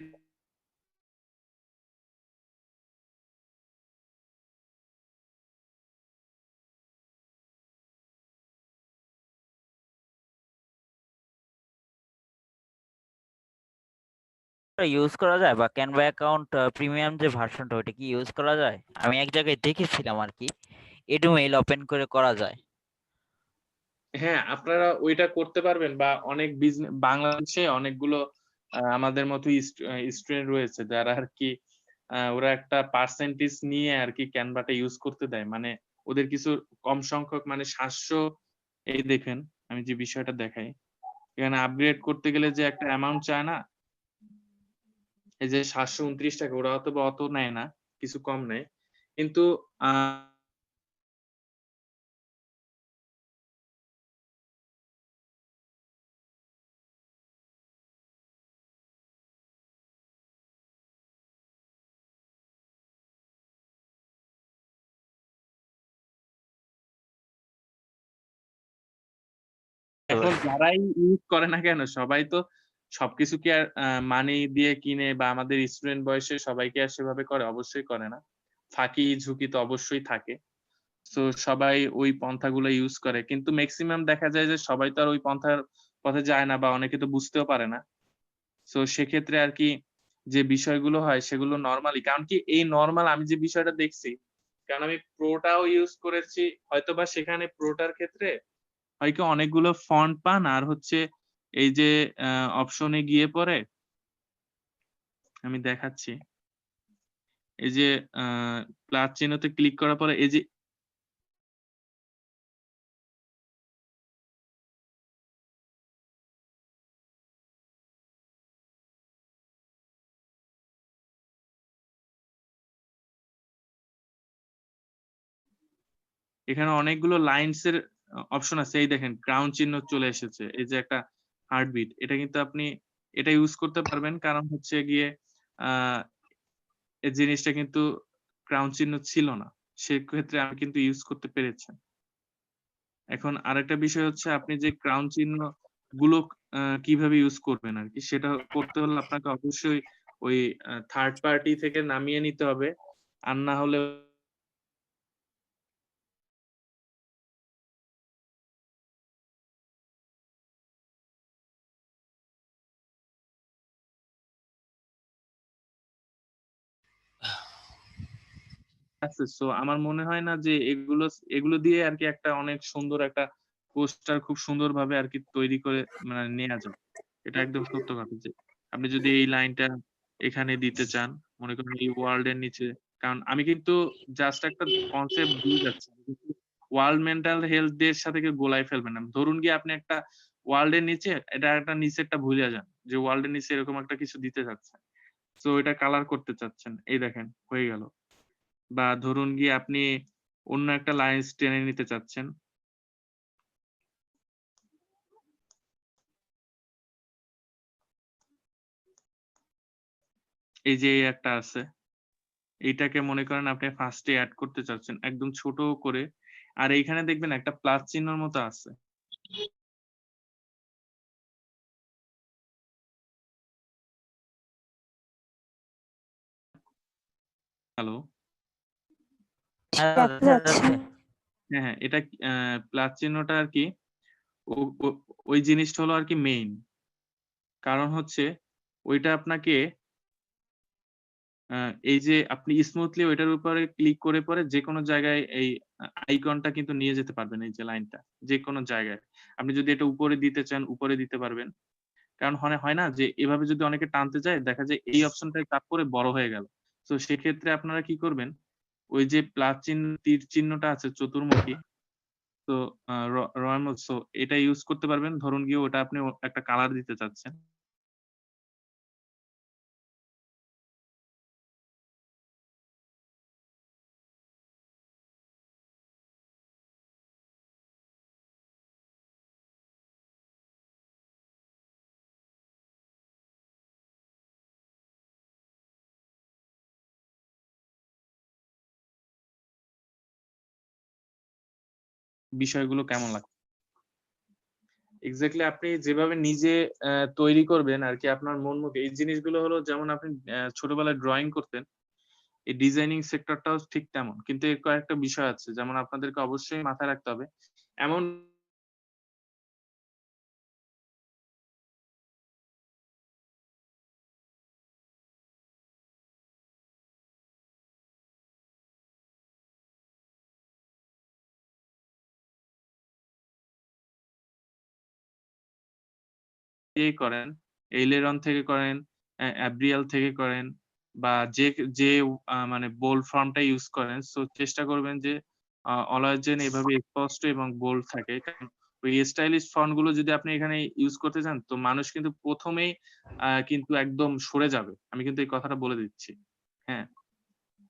E: ইউজ করা যায় বা ক্যানভা অ্যাকাউন্ট প্রিমিয়াম যে ভার্সনটা ওইটা কি ইউজ করা যায়? আমি এক জায়গায় দেখেছিলাম আরকি। এডু মেইল ওপেন করে করা যায়।
A: হ্যাঁ, আপনারা ওইটা করতে পারবেন বা অনেক বাংলাদেশে অনেকগুলো আমাদের মতো স্টুডেন্ট রয়েছে যারা আরকি ওরা একটা পার্সেন্টেজ নিয়ে আরকি ক্যানভাটা ইউজ করতে দেয়। মানে ওদের কিছু কম সংখ্যক মানে ৭০০ এই দেখেন আমি যে বিষয়টা দেখাই। এখানে আপগ্রেড করতে গেলে যে একটা অ্যামাউন্ট চায় না? এই যে ৳৭২৯ ওরা হয়তোবা অত নেয় না। কিছু কম নেয়। কিন্তু আ এখন যারাই ইউজ করে না কেন সবাই তো সবকিছু কি আর মানি দিয়ে কিনে বা আমাদের স্টুডেন্ট বয়সে সবাই কি আর সেভাবে করে? অবশ্যই করে না। ফাঁকি ঝুঁকি তো অবশ্যই থাকে। সো সবাই ওই পন্থাগুলো ইউজ করে। কিন্তু মেক্সিমাম দেখা যায় যে সবাই তো আর ওই পন্থার পথে যায় না বা অনেকে তো বুঝতেও পারে না। সো সেক্ষেত্রে আরকি যে বিষয়গুলো হয় সেগুলো নরমালি কারণ কি এই নরমাল আমি যে বিষয়টা দেখছি, কারণ আমি প্রোটাও ইউজ করেছি হয়তোবা সেখানে প্রোটার ক্ষেত্রে হয় কি অনেকগুলো ফন্ট পান আর হচ্ছে এই যে অপশন এ গিয়ে পরে আমি দেখাচ্ছি। এই যে আ প্লাস চিহ্নতে ক্লিক করার পরে এই যে এখানে অনেকগুলো লাইনস এর অপশন আছে। এই দেখেন ক্রাউন চিহ্ন চলে এসেছে। এই যে একটা হার্টবিট, এটা কিন্তু আপনি এটা ইউজ করতে পারবেন, কারণ হচ্ছে গিয়ে এই জিনিসটা কিন্তু ক্রাউন চিহ্ন ছিল না, সেক্ষেত্রে আমি কিন্তু ইউজ করতে পেরেছি। এখন আরেকটা বিষয় হচ্ছে আপনি যে ক্রাউন চিহ্ন গুলো কিভাবে ইউজ করবেন আর কি, সেটা করতে হলে আপনাকে অবশ্যই ওই থার্ড পার্টি থেকে নামিয়ে নিতে হবে, আর না হলে আছে। সো আমার মনে হয় না যে এগুলো এগুলো দিয়ে আরকি একটা অনেক সুন্দর একটা পোস্টার খুব সুন্দরভাবে আরকি তৈরি করে মানে নেয়া যায়। এটা একদম সত্য কথা যে আপনি যদি এই লাইনটা এখানে দিতে চান, মনে করেন এই ওয়ার্ল্ড এর নিচে, কারণ আমি কিন্তু জাস্ট একটা কনসেপ্ট দিয়ে যাচ্ছি। ওয়ার্ল্ড মেন্টাল হেলথ ডে এর সাথে কেউ গোলায় ফেলবেন না। ধরুন গিয়ে আপনি একটা ওয়ার্ল্ড এর নিচে এটা একটা নিচেরটা ভুলে যান। যে ওয়ার্ল্ড এর নিচে এরকম একটা কিছু দিতে চাচ্ছেন। সো এটা কালার করতে চাচ্ছেন। এই দেখেন হয়ে গেল। বা ধরুন গিয়ে আপনি অন্য একটা লাইন্স টেনে নিতে চাচ্ছেন। এই যে এই একটা আছে। এইটাকে মনে করেন আপনি ফার্স্ট এ এড করতে চাচ্ছেন একদম ছোট করে। আর এইখানে দেখবেন একটা প্লাস চিহ্নর মতো আছে। হ্যালো?
E: হ্যাঁ দাদা,
C: দেখা
E: দেখা
C: যাচ্ছে।
E: যাচ্ছে।
A: হ্যাঁ, হ্যাঁ, এটা প্লাস চিহ্নটা আরকি ও ও ওই জিনিসটা হলো আরকি মেইন। কারণ হচ্ছে ওইটা আপনাকে আ এই যে আপনি স্মুথলি ওইটার উপরে ক্লিক করে পরে যেকোনো জায়গায় এই আইকনটা কিন্তু নিয়ে যেতে পারবেন, এই যে লাইনটা। যেকোনো জায়গায়। আপনি যদি এটা উপরে দিতে চান, উপরে দিতে পারবেন। কারণ হয় না যে এভাবে যদি অনেকে টানতে যায়, দেখা যায় এই অপশনটায় চাপ করে বড় হয়ে গেল। তো সেক্ষেত্রে আপনারা কি করবেন? ওই যে প্লাস চিহ্ন তীর চিহ্নটা আছে চতুর্মুখী। তো রয়্যাল সো এটা ইউজ করতে পারবেন। ধরুন গিয়ে ওটা আপনি একটা কালার দিতে চাচ্ছেন। বিষয়গুলো কেমন লাগছে? এক্সাক্টলি আপনি যেভাবে নিজে তৈরি করবেন আরকি আপনার মন মতো, এই জিনিসগুলো হলো যেমন আপনি ছোটবেলায় ড্রইং করতেন। এই ডিজাইনিং সেক্টরটাও ঠিক তেমন। কিন্তু এর কয়েকটা বিষয় আছে। যেমন আপনাদেরকে অবশ্যই মাথায় রাখতে হবে। এমন করেন, Aileron থেকে করেন, Abrial থেকে করেন বা যে মানে বোল্ড ফন্টটা ইউজ করেন, সো চেষ্টা করবেন যে অলওয়েজ যেন এভাবে স্পষ্ট এবং বোল্ড থাকে। কারণ ওই স্টাইলিশ ফন্ট গুলো যদি আপনি এখানে ইউজ করতে চান, তো মানুষ কিন্তু ১ম এই কিন্তু একদম সরে যাবে। আমি কিন্তু এই কথাটা বলে দিচ্ছি। হ্যাঁ?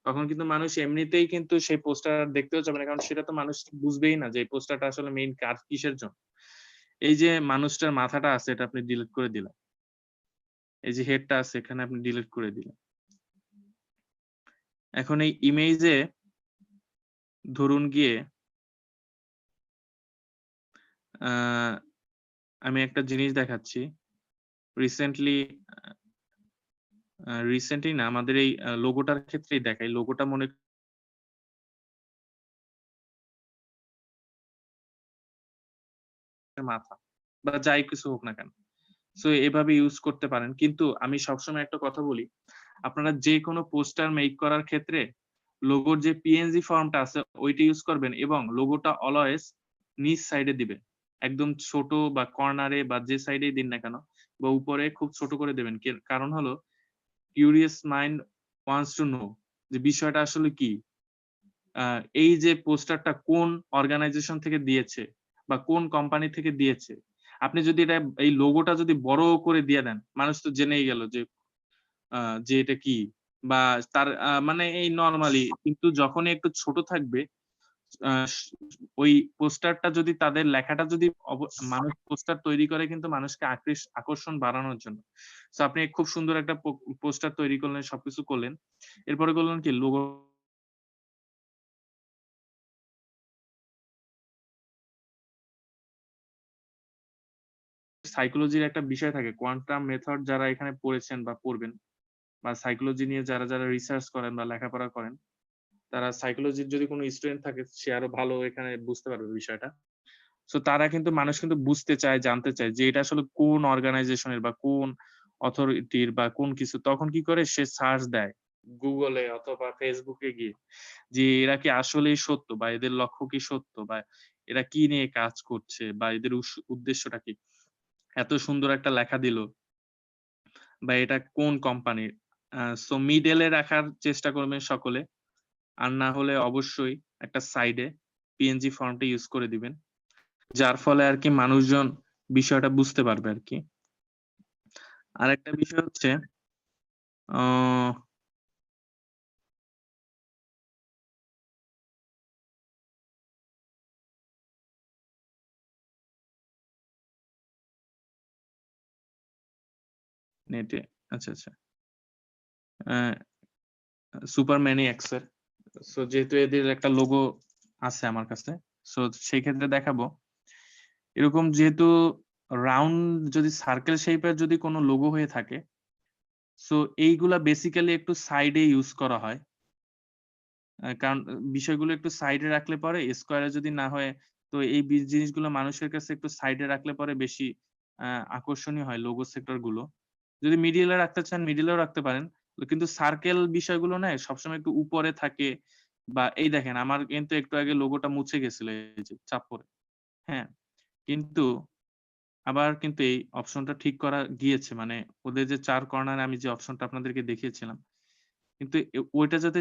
A: তখন কিন্তু মানুষ এমনিতেই কিন্তু সেই পোস্টার দেখতেও যাবে না। কারণ সেটা তো মানুষ বুঝবেই না যে এই পোস্টারটা আসলে মেইন কিসের জন্য। এই যে মানুষটার মাথাটা আছে এটা আপনি ডিলিট করে দিলেন। এই যে হেডটা আছে এখানে আপনি ডিলিট করে দিলেন। এখন এই ইমেজে ধরুন গিয়ে আ আমি একটা জিনিস দেখাচ্ছি। রিসেন্টলি রিসেন্টলি না, আমাদের এই লোগোটার ক্ষেত্রেই দেখাই। লোগোটা মনে করেন মাথা বা যাই কিছু হোক না কেন। সো এভাবে ইউজ করতে পারেন। কিন্তু আমি সবসময় একটা কথা বলি, আপনারা যেকোনো পোস্টার মেক করার ক্ষেত্রে লোগোর যে পিএনজি ফর্মটা আছে ওইটা ইউজ করবেন এবং লোগোটা অলওয়েজ নিচ সাইডে দিবেন। একদম ছোট বা কর্নারে বা যে সাইডেই দিন না কেন বা উপরে খুব ছোট করে দেবেন। কারণ হলো curious mind wants to know যে বিষয়টা আসলে কি? আ এই যে পোস্টারটা কোন অর্গানাইজেশন থেকে দিয়েছে বা কোন কোম্পানি থেকে দিয়েছে। আপনি যদি এটা এই লোগোটা যদি বড় করে দিয়ে দেন, মানুষ তো জেনেই গেল যে যে এটা কি? বা তার মানে এই নরমালি, কিন্তু যখনই একটু ছোট থাকবে ওই পোস্টারটা যদি তাদের লেখাটা যদি মানুষ পোস্টার তৈরি করে কিন্তু মানুষকে আকর্ষণ বাড়ানোর জন্য। তো আপনি খুব সুন্দর একটা পোস্টার তৈরি করলেন, সবকিছু করলেন। এরপরে করলেন কি লোগো সাইকোলজির একটা বিষয় থাকে। কোয়ান্টাম মেথড যারা এখানে পড়েছেন বা পড়বেন বা সাইকোলজি নিয়ে যারা রিসার্চ করেন বা লেখাপড়া করেন, তারা সাইকোলজির যদি কোনো স্টুডেন্ট থাকে সে আরো ভালো এখানে বুঝতে পারবে বিষয়টা। সো তারা কিন্তু মানুষ কিন্তু বুঝতে চায়, জানতে চায় যে এটা আসলে কোন অর্গানাইজেশনের বা কোন অথরিটির বা কোন কিছু। তখন কি করে সে সার্চ দেয় Google এ অথবা Facebook এ গিয়ে যে এরা কি আসলেই সত্য বা এদের লক্ষ্য কি সত্য বা এরা কি নিয়ে কাজ করছে বা এদের উদ্দেশ্যটা কি? এত সুন্দর একটা লেখা দিল বা এটা কোন কোম্পানির। সো মিডল এ রাখার চেষ্টা করবেন সকলে। আর না হলে অবশ্যই একটা সাইডে PNG ফর্মটা ইউজ করে দিবেন। যার ফলে আরকি মানুষজন বিষয়টা বুঝতে পারবে আরকি। আরেকটা বিষয় হচ্ছে আ নেটে আচ্ছা। আ সুপার ম্যানিয়াক্স এর। সো যেহেতু এদের একটা লোগো আছে আমার কাছে। সো সেই ক্ষেত্রে দেখাবো। এরকম যেহেতু রাউন্ড যদি সার্কেল শেপের যদি কোনো লোগো হয়ে থাকে, সো এইগুলা বেসিক্যালি একটু সাইডে ইউজ করা হয়। কারণ বিষয়গুলো একটু সাইডে রাখলে পরে স্কোয়ারে যদি না হয় তো এই জিনিসগুলো মানুষের কাছে একটু সাইডে রাখলে পরে বেশি আ আকর্ষণীয় হয় লোগো সেক্টর গুলো। যদি মিডল এ রাখতে চান মিডলেও রাখতে পারেন। কিন্তু সার্কেল বিষয়গুলো না সবসময় একটু উপরে থাকে বা এই দেখেন আমার কিন্তু একটু আগে লোগোটা মুছে গেছিল এই যে চাপ পড়ে। হ্যাঁ? কিন্তু আবার কিন্তু এই অপশনটা ঠিক করা গিয়েছে। মানে ওদের যে ৪ কর্নারে আমি যে অপশনটা আপনাদেরকে দেখিয়েছিলাম। কিন্তু ওইটা যাতে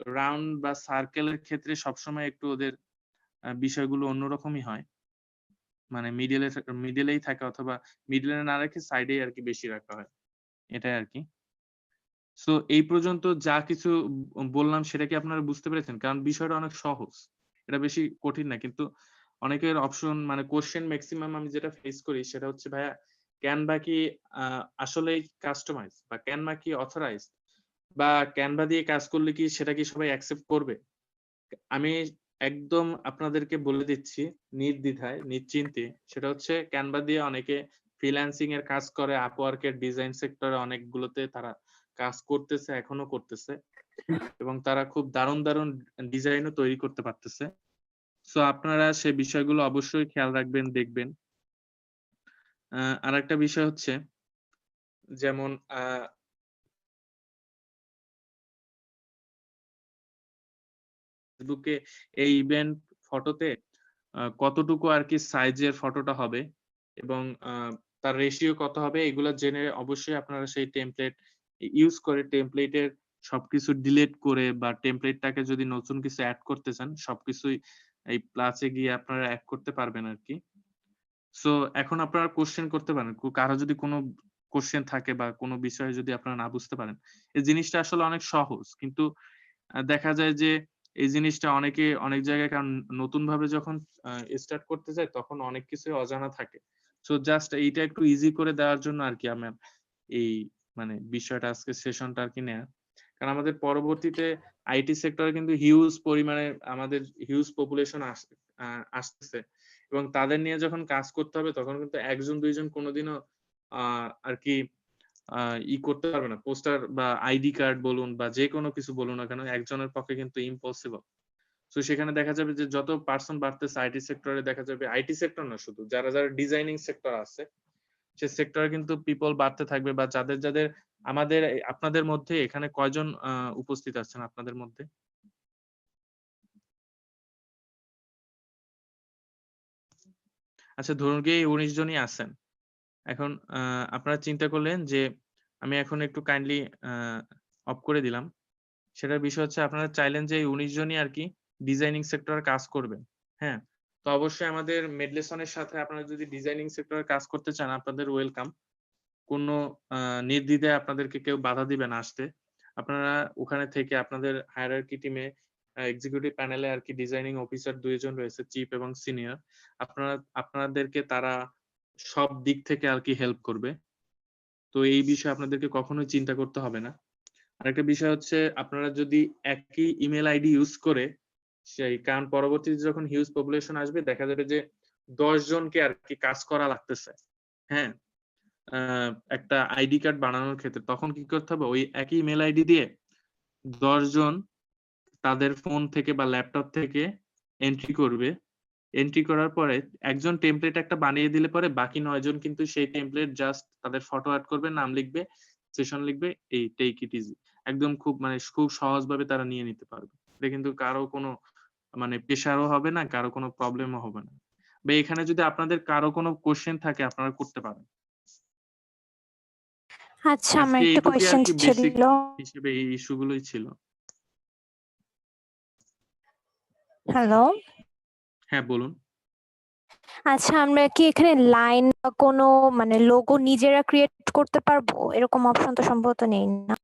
A: রাউন্ড বা সার্কেলের ক্ষেত্রে সবসময় একটু ওদের বিষয়গুলো অন্যরকমই হয়। মানে মিডলেই থাকে অথবা মিডলে না রেখে সাইডেই আরকি বেশি রাখা হয়। এটাই আরকি। সো এই পর্যন্ত যা কিছু বললাম সেটা কি আপনারা বুঝতে পেরেছেন? কারণ বিষয়টা অনেক সহজ। এটা বেশি কঠিন না। কিন্তু অনেকের অপশন মানে কোয়েশ্চেন মেক্সিমাম আমি যেটা ফেস করি সেটা হচ্ছে ভাইয়া ক্যানভা কি আ আসলেই কাস্টমাইজ বা ক্যানভা কি অথরাইজড বা ক্যানভা দিয়ে কাজ করলে কি সেটা কি সবাই অ্যাকসেপ্ট করবে? আমি একদম আপনাদেরকে বলে দিচ্ছি নির্দ্বিধায়, নিশ্চিন্তে। সেটা হচ্ছে Canva দিয়ে অনেকে ফ্রিল্যান্সিং এর কাজ করে, Upwork এর ডিজাইন সেক্টরে অনেকগুলোতে তারা কাজ করতেছে, এখনো করতেছে। এবং তারা খুব দারুণ ডিজাইনও তৈরি করতে পারতেছে। সো আপনারা সে বিষয়গুলো অবশ্যই খেয়াল রাখবেন, দেখবেন। আরেকটা বিষয় হচ্ছে যেমন Facebook এ এই ইভেন্ট ফটোতে কতটুকু আরকি সাইজের ফটোটা হবে এবং তার রেশিও কত হবে এগুলা জেনে অবশ্যই আপনারা সেই টেমপ্লেট ইউজ করে টেমপ্লেটের সবকিছু ডিলিট করে বা টেমপ্লেটটাকে যদি নতুন কিছু এড করতে চান সবকিছুই এই প্লাসে গিয়ে আপনারা এড করতে পারবেন আরকি। সো এখন আপনারা কোয়েশ্চেন করতে পারেন। কারো যদি কোনো কোয়েশ্চেন থাকে বা কোনো বিষয়ে যদি আপনারা না বুঝতে পারেন। এই জিনিসটা আসলে অনেক সহজ। কিন্তু দেখা যায় যে এই জিনিসটা অনেকে অনেক জায়গায় কারণ নতুনভাবে যখন স্টার্ট করতে যায় তখন অনেক কিছুই অজানা থাকে। সো জাস্ট এইটা একটু ইজি করে দেওয়ার জন্য আরকি আমার এই মানে বিষয়টা আজকে সেশনটা আরকি নেয়া। কারণ আমাদের পরবর্তীতে আইটি সেক্টরে কিন্তু হিউজ পরিমাণে আমাদের হিউজ পপুলেশন আসতেছে। এবং তাদের নিয়ে যখন কাজ করতে হবে তখন কিন্তু ১ জন ২ জন কোনদিনও আ আরকি আ করতে পারবে না। পোস্টার বা আইডি কার্ড বলুন বা যেকোনো কিছু বলুন না কেন একজনের পক্ষে কিন্তু ইম্পসিবল। সো সেখানে দেখা যাবে যে যত পারসন বাড়তেছে আইটি সেক্টরে দেখা যাবে আইটি সেক্টর না শুধু যারা ডিজাইনিং সেক্টর আছে সে সেক্টরে কিন্তু পিপল বাড়তে থাকবে বা যাদের আমাদের আপনাদের মধ্যে এখানে কয়জন উপস্থিত আছেন আপনাদের মধ্যে? আচ্ছা ধরুন গিয়ে ১৯ জনই আছেন। এখন আপনারা চিন্তা করলেন যে আমি এখন একটু কাইন্ডলি আ অফ করে দিলাম। সেটার বিষয় হচ্ছে আপনারা চাইলেন যে এই ১৯ জনই আরকি ডিজাইনিং সেক্টরে কাজ করবেন। হ্যাঁ? তো অবশ্যই আমাদের মেডলেসনের সাথে আপনারা যদি ডিজাইনিং সেক্টরে কাজ করতে চান আপনাদের ওয়েলকাম। কোনো নির্দ্বিধায় আপনাদেরকে কেউ বাধা দিবে না আসতে। আপনারা ওখানে থেকে আপনাদের হায়ারার্কি টিমে এক্সিকিউটিভ প্যানেলে আর কি ডিজাইনিং অফিসার ২ জন রয়েছে, চিফ এবং সিনিয়র। আপনাদেরকে তারা সব দিক থেকে আর কি হেল্প করবে। তো এই বিষয়ে আপনাদেরকে কখনোই চিন্তা করতে হবে না। আরেকটা বিষয় হচ্ছে আপনারা যদি একই ইমেল আইডি ইউজ করে কারণ পরবর্তীতে যখন হিউজ পপুলেশন আসবে দেখা যাবে যে ১০ জনকে আর কি কাজ করা লাগতেছে। হ্যাঁ? একটা আইডি কার্ড বানানোর ক্ষেত্রে তখন কি করতে হবে? ওই একই ইমেল আইডি দিয়ে ১০ জন তাদের ফোন থেকে বা ল্যাপটপ থেকে এন্ট্রি করবে। এন্ট্রি করার পরে একজন টেমপ্লেট একটা বানিয়ে দিলে পরে বাকি ৯ জন কিন্তু সেই টেমপ্লেট জাস্ট তাদের ফটো এড করবে, নাম লিখবে, সেশন লিখবে, এই টেক ইট ইজি। একদম খুব সহজভাবে তারা নিয়ে নিতে পারবে। এটা কিন্তু কারো কোনো প্রেশারও হবে না, কারো কোনো প্রবলেমও হবে না। বা এখানে যদি আপনাদের কারো কোনো কোয়েশ্চেন থাকে আপনারা করতে পারেন।
F: আচ্ছা, আমার
A: আজকে
F: একটা
A: এইটুকুই
F: কোয়েশ্চেন
A: আরকি বেসিক
F: ছিল।
A: হিসেবে এই ইস্যুগুলোই ছিল।
F: হ্যালো,
A: হ্যাঁ, বলুন।
F: আচ্ছা, আমরা কি এখানে লাইন বা কোনো লোগো নিজেরা ক্রিয়েট করতে পারবো? এরকম অপশন তো সম্ভবত নেই না?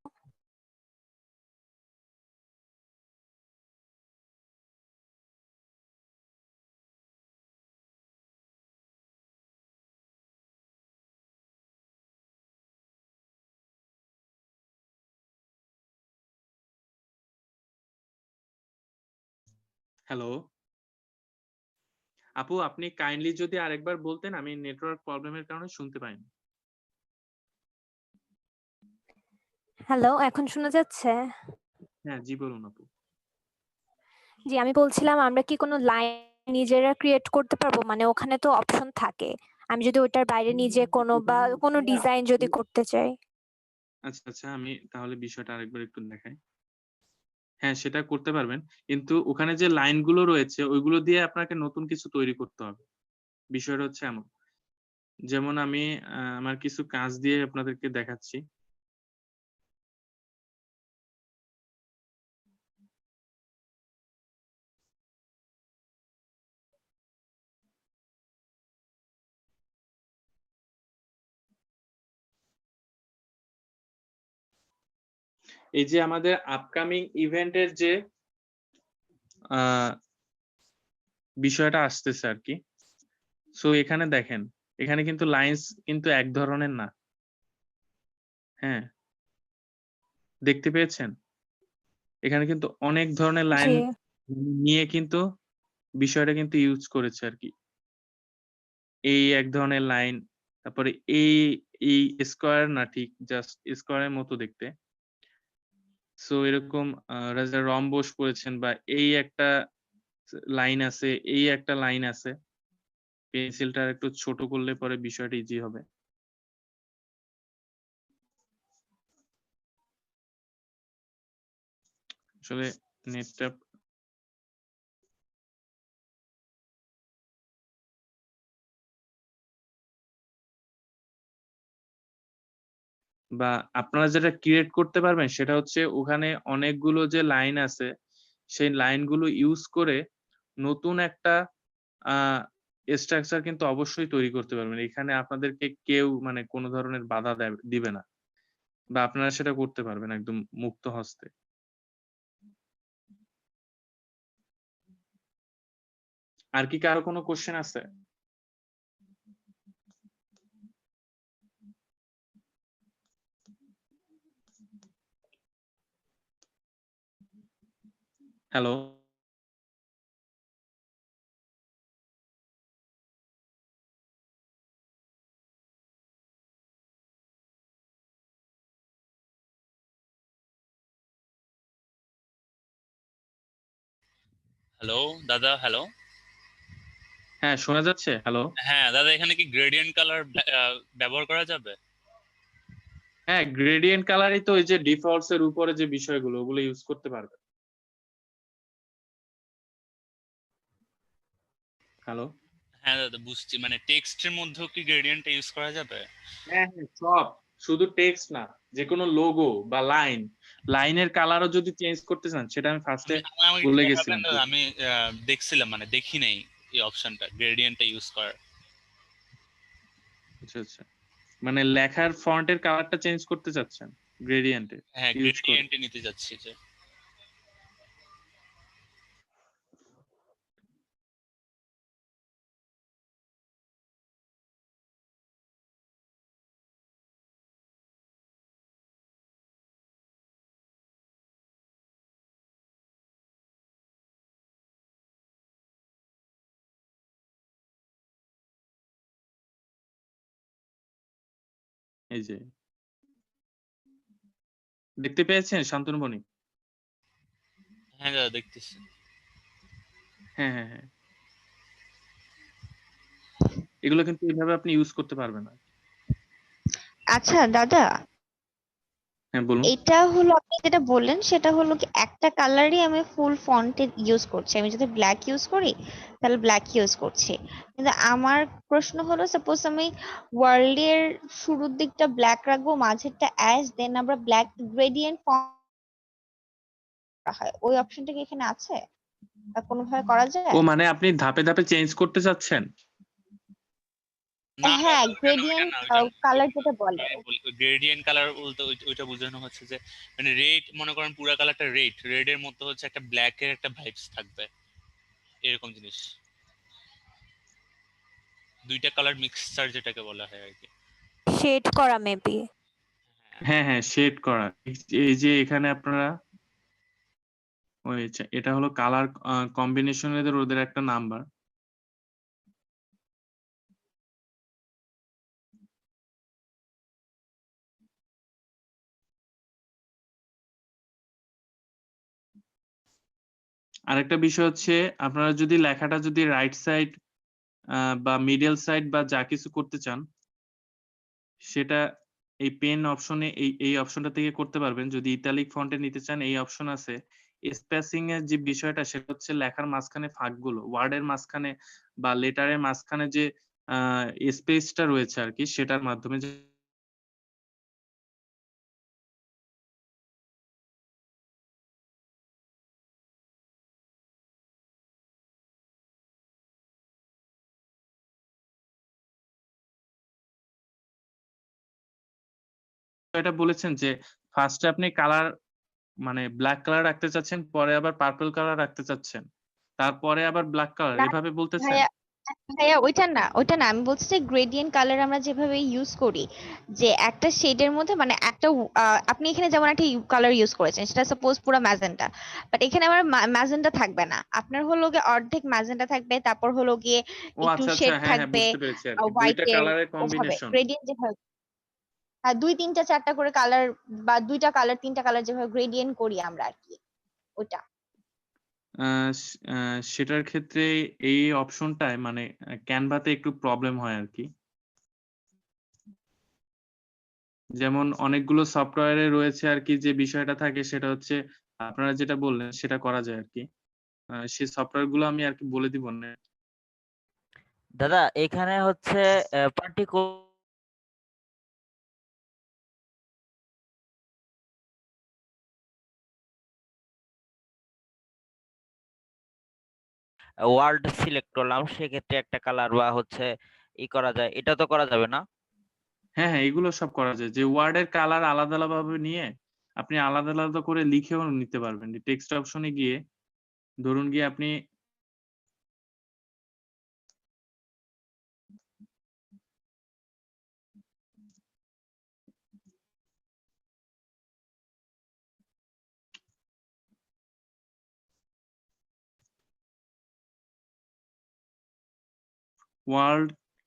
A: হ্যালো। আপু আপনি কাইন্ডলি যদি আরেকবার বলতেন, আমি নেটওয়ার্ক প্রবলেমের কারণে শুনতে পাইনি।
F: হ্যালো, এখন শোনা যাচ্ছে?
A: হ্যাঁ, জি বলুন আপু।
F: জি, আমি বলছিলাম আমরা কি কোনো লাইন নিজেরা ক্রিয়েট করতে পারবো? ওখানে তো অপশন থাকে। আমি যদি ওটার বাইরে নিজে কোনো ডিজাইন যদি করতে চাই।
A: আচ্ছা, আচ্ছা, আমি তাহলে বিষয়টা আরেকবার একটু দেখাই। হ্যাঁ, সেটা করতে পারবেন। কিন্তু ওখানে যে লাইনগুলো রয়েছে ওইগুলো দিয়ে আপনাকে নতুন কিছু তৈরি করতে হবে। বিষয়টা হচ্ছে এমন। যেমন আমি আমার কিছু কাজ দিয়ে আপনাদেরকে দেখাচ্ছি। এই যে আমাদের আপকামিং ইভেন্টের যে আ বিষয়টা আসতেছে আরকি। সো এখানে দেখেন, এখানে কিন্তু লাইনস কিন্তু এক ধরনের না। হ্যাঁ? দেখতে পেয়েছেন? এখানে কিন্তু অনেক ধরনের লাইন
F: জি,
A: নিয়ে কিন্তু বিষয়টা কিন্তু ইউজ করেছে আরকি। এই এক ধরনের লাইন, তারপরে এই স্কোয়ার না ঠিক জাস্ট স্কোয়ারের মতো দেখতে। সো এরকম রাজা রম্বস করেছেন বা এই একটা লাইন আছে, এই একটা লাইন আছে। পেন্সিলটা আরেকটু ছোট করলে পরে বিষয়টা ইজি হবে। আসলে নেটটা বা আপনারা যেটা ক্রিয়েট করতে পারবেন সেটা হচ্ছে ওখানে অনেকগুলো যে লাইন আছে, সেই লাইনগুলো ইউজ করে নতুন একটা আ স্ট্রাকচার কিন্তু অবশ্যই তৈরি করতে পারবেন। এখানে আপনাদেরকে কেউ কোন ধরনের বাধা দিবে না। বা আপনারা সেটা করতে পারবেন একদম মুক্ত হস্তে। আর কি কারো কোনো কোয়েশ্চেন আছে? হ্যালো?
B: হ্যালো দাদা, হ্যালো।
A: হ্যাঁ, শোনা যাচ্ছে? হ্যালো?
B: হ্যাঁ দাদা, এখানে কি গ্রেডিয়েন্ট কালার ব্যবহার করা যাবে?
A: হ্যাঁ, গ্রেডিয়েন্ট কালারই তো ওই যে ডিফল্টস এর উপরে যে বিষয়গুলো ওগুলো ইউজ করতে পারবেন। হ্যালো?
B: হ্যাঁ দাদা, বুঝছি। টেক্সটের মধ্যেও কি গ্রেডিয়েন্ট ইউজ করা যাবে?
A: হ্যাঁ, হ্যাঁ, সব। শুধু টেক্সট না, যেকোনো লোগো বা লাইনের কালারও যদি চেঞ্জ করতে চান সেটা আমি ফার্স্টে
B: আমাকে একটু
A: বলে
B: দেখাবেন
A: গেছিলাম।
B: দাদা? আমি দেখছিলাম, দেখি নাই। এই অপশনটা গ্রেডিয়েন্টটা ইউজ করার।
A: আচ্ছা আচ্ছা, মানে লেখার ফন্টের কালারটা চেঞ্জ করতে চাচ্ছেন গ্রেডিয়েন্টে
B: হ্যাঁ,
A: ইউজ করে।
B: গ্রেডিয়েন্টে নিতে যাচ্ছি যে।
A: এই যে দেখতে পেয়েছেন শান্তনু বণিক?
B: হ্যাঁ দাদা দেখতেছি।
A: হ্যাঁ হ্যাঁ হ্যাঁ, এগুলো কিন্তু এইভাবে আপনি ইউজ করতে পারবেন না।
G: আচ্ছা দাদা,
A: হ্যাঁ বলুন।
G: এটা হলো আপনি যেটা বললেন সেটা হলো কি একটা কালারই আমি ফুল ফন্টে ইউজ করছি। আমি যদি ব্ল্যাক ইউজ করি তাহলে ব্ল্যাক ইউজ করছি, কিন্তু আমার প্রশ্ন হলো সাপোজ আমি ওয়ার্ল্ড এর শুরুর দিকটা ব্ল্যাক রাখবো, মাঝেরটা অ্যাশ, দেন আমরা ব্ল্যাক গ্রেডিয়েন্ট হয়, ওই অপশনটা কি এখানে আছে বা কোনোভাবে করা যায়?
A: ও মানে আপনি ধাপে ধাপে চেঞ্জ করতে চাচ্ছেন?
B: না
G: হ্যাঁ,
B: দাদা, ওইটা না, ওইটা
G: গ্রেডিয়েন্ট
B: না, ওইটা না।
G: কালার যেটা বলে।
B: গ্রেডিয়েন্ট কালার বলতে ওইটা বোঝানো হচ্ছে যে মানে রেড, মনে করেন পুরো কালারটা রেড, রেড এর মধ্যে হচ্ছে একটা ব্ল্যাক এর একটা ভাইবস থাকবে, এরকম জিনিস। দুইটা কালার মিক্সচার যেটাকে বলা হয় আর কি।
F: শেড করা মেবি।
A: হ্যাঁ হ্যাঁ, শেড করা। এই যে এখানে আপনারা ওই এটা হলো কালার কম্বিনেশনের ওদের একটা নাম্বার। আরেকটা বিষয় হচ্ছে আপনারা যদি লেখাটা যদি রাইট সাইড বা মিডল সাইড বা যা কিছু করতে চান, সেটা এই পেন অপশনে এই অপশনটা থেকে করতে পারবেন। যদি ইটালিক ফন্টে নিতে চান এই অপশন আছে। স্পেসিং এর যে বিষয়টা সেটা হচ্ছে লেখার মাঝখানে ফাঁকগুলো, ওয়ার্ডের মাঝখানে বা লেটারের মাঝখানে যে স্পেসটা রয়েছে আরকি, সেটার মাধ্যমে যে এটা বলেছেন যে ফার্স্টে আপনি কালার মানে ব্লাক কালার রাখতে চাচ্ছেন, পরে আবার পার্পল কালার রাখতে চাচ্ছেন, তারপরে আবার ব্লাক কালার,
G: না
A: এভাবে বলতেছেন?
G: ভাইয়া, ভাইয়া ওইটা না, আমি বলছি যে গ্রেডিয়েন্ট কালার আমরা যেভাবে ইউজ করি, যে একটা শেডের মধ্যে মানে একটা আপনি এখানে যেমন একটা কালার ইউজ করেছেন সেটা সাপোজ পুরো ম্যাজেন্টা, বাট এখানে আমার ম্যাজেন্টা থাকবে না, আপনার হলো গিয়ে অর্ধেক ম্যাজেন্টা থাকবে, তারপর হলো গিয়ে
A: ও
G: একটু
A: আচ্ছা আচ্ছা,
G: শেড
A: হ্যাঁ হ্যাঁ,
G: থাকবে
A: বুঝতে পেরেছি আরকি। ২ টা
G: হোয়াইটের,
A: কালারের
G: ওভাবে
A: কম্বিনেশন।
G: গ্রেডিয়েন্ট যেভাবে, হ্যাঁ 2 3 4টা করে কালার বা 2টা কালার 3টা কালার যেভাবে গ্রেডিয়েন্ট করি আমরা আর কি, ওটা।
A: সেটার ক্ষেত্রে এই অপশনটায় মানে ক্যানভাতে একটু প্রবলেম হয় আরকি। যেমন অনেকগুলো সফটওয়্যারে রয়েছে আরকি, যে বিষয়টা থাকে সেটা হচ্ছে আপনারা যেটা বললেন সেটা করা যায় আরকি। সেই সফটওয়্যার গুলো আমি আরকি বলে দিব নে।
E: দাদা এখানে হচ্ছে পার্টিকুলার ওয়ার্ড সিলেক্ট করলাম, সেক্ষেত্রে একটা কালার বা হচ্ছে করা যায়, এটা তো করা যাবে না?
A: হ্যাঁ, হ্যাঁ, এগুলো সব করা যায়। যে ওয়ার্ডের কালার আলাদা আলাদাভাবে নিয়ে আপনি আলাদা আলাদা করে লিখেও নিতে পারবেন। যে টেক্সট অপশনে গিয়ে ধরুন গিয়ে আপনি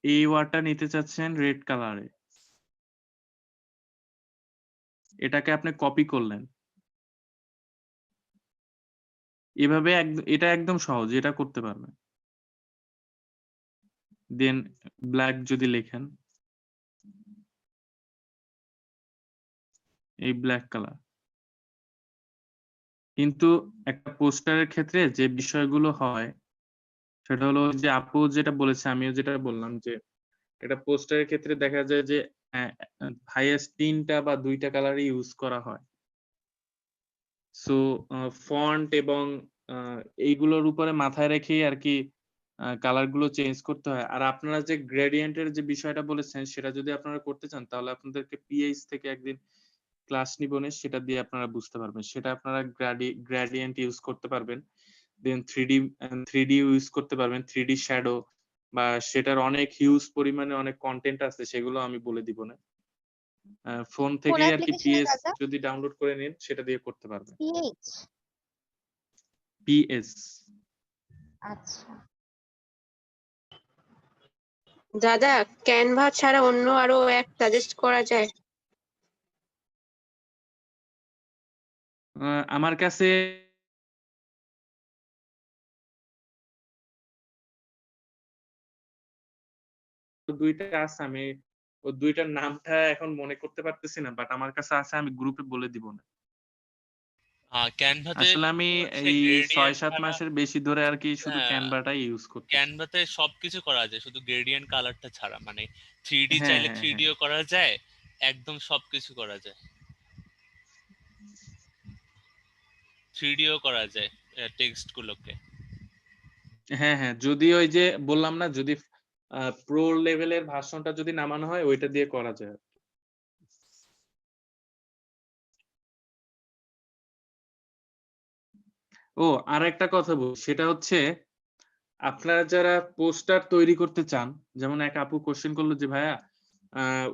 A: এই ওয়ার্ডটা নিতে চাচ্ছেন রেড কালারে। এটাকে আপনি কপি করলেন। এভাবে এটা একদম সহজ। এটা করতে পারবেন। দেন ব্লাক যদি লেখেন, এই ব্লাক কালার। কিন্তু একটা পোস্টারের ক্ষেত্রে যে বিষয়গুলো হয় সেটা হলো যে আপু যেটা বলেছে, আমিও যেটা বললাম, যে এটা পোস্টারের ক্ষেত্রে দেখা যায় যে হাইয়েস্ট ৩ টা বা ২ টা কালারই ইউজ করা হয়। সো ফন্ট এবং আ এইগুলোর উপরে মাথায় রেখেই আরকি কালার গুলো চেঞ্জ করতে হয়। আর আপনারা যে গ্রেডিয়েন্ট এর যে বিষয়টা বলেছেন সেটা যদি আপনারা করতে চান তাহলে আপনাদেরকে পিএইচ থেকে একদিন ক্লাস নিবনে সেটা দিয়ে আপনারা বুঝতে পারবেন। সেটা আপনারা গ্রেডিয়েন্ট ইউজ করতে পারবেন। দেন 3D ইউজ করতে পারবেন, 3D শ্যাডো বা সেটার অনেক হিউজ পরিমাণে অনেক কনটেন্ট আছে সেগুলো আমি বলে দিব না। ফোন
G: কোন
A: থেকেই আরকি
G: অ্যাপ্লিকেশনে
A: পিএস
G: দাদা?
A: যদি ডাউনলোড করে নিন সেটা দিয়ে করতে পারবেন।
G: পিএইচ।
A: পিএস।
G: আচ্ছা।
H: দাদা ক্যানভা ছাড়া অন্য আরো অ্যাপ সাজেস্ট করা যায়?
A: আমার কাছে দুইটা আছে, আমি ওই দুইটার নামটা এখন মনে করতে পারতেছি না, বাট আমার কাছে আছে, আমি গ্রুপে বলে দিব না।
B: ক্যানভাতে
A: আসলে আমি
B: হচ্ছে
A: এই
B: গ্রেডিয়েন্ট
A: ৬-৭
B: ছাড়া
A: মাসের বেশি ধরে আরকি শুধু
B: হ্যাঁ,
A: ক্যানভাটাই ইউজ করতেছি।
B: ক্যানভাতে সবকিছু করা যায় শুধু গ্রেডিয়েন্ট কালারটা ছাড়া, মানে 3D
A: হ্যাঁ,
B: চাইলে
A: হ্যাঁ,
B: 3D
A: হ্যাঁ।
B: ও করা যায়, একদম সবকিছু করা যায়, 3D ও করা যায় টেক্সট গুলোকে।
A: হ্যাঁ, হ্যাঁ। যদি ওই যে বললাম না, যদি প্রো লেভেলের ভার্সনটা যদি নামানো হয় ওইটা দিয়ে করা যায়। ও আরেকটা কথা বলি, সেটা হচ্ছে আপনারা যারা পোস্টার তৈরি করতে চান, যেমন এক আপু কোয়েশ্চেন করলো যে ভাইয়া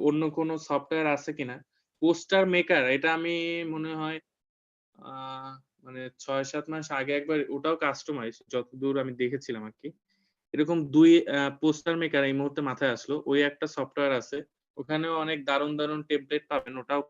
A: অন্য কোনো সফটওয়্যার আছে কিনা? পোস্টার মেকার এটা আমি মনে হয় আ মানে ৬-৭ মাস আগে একবার, ওটাও কাস্টমাইজ যতদূর আমি দেখেছিলাম আরকি। এরকম ২ পোস্টার মেকার এই মুহূর্তে মাথায় আসলো। ওই একটা সফটওয়্যার আছে। ওখানেও অনেক দারুণ, দারুণ টেমপ্লেট পাবেন। ওটাও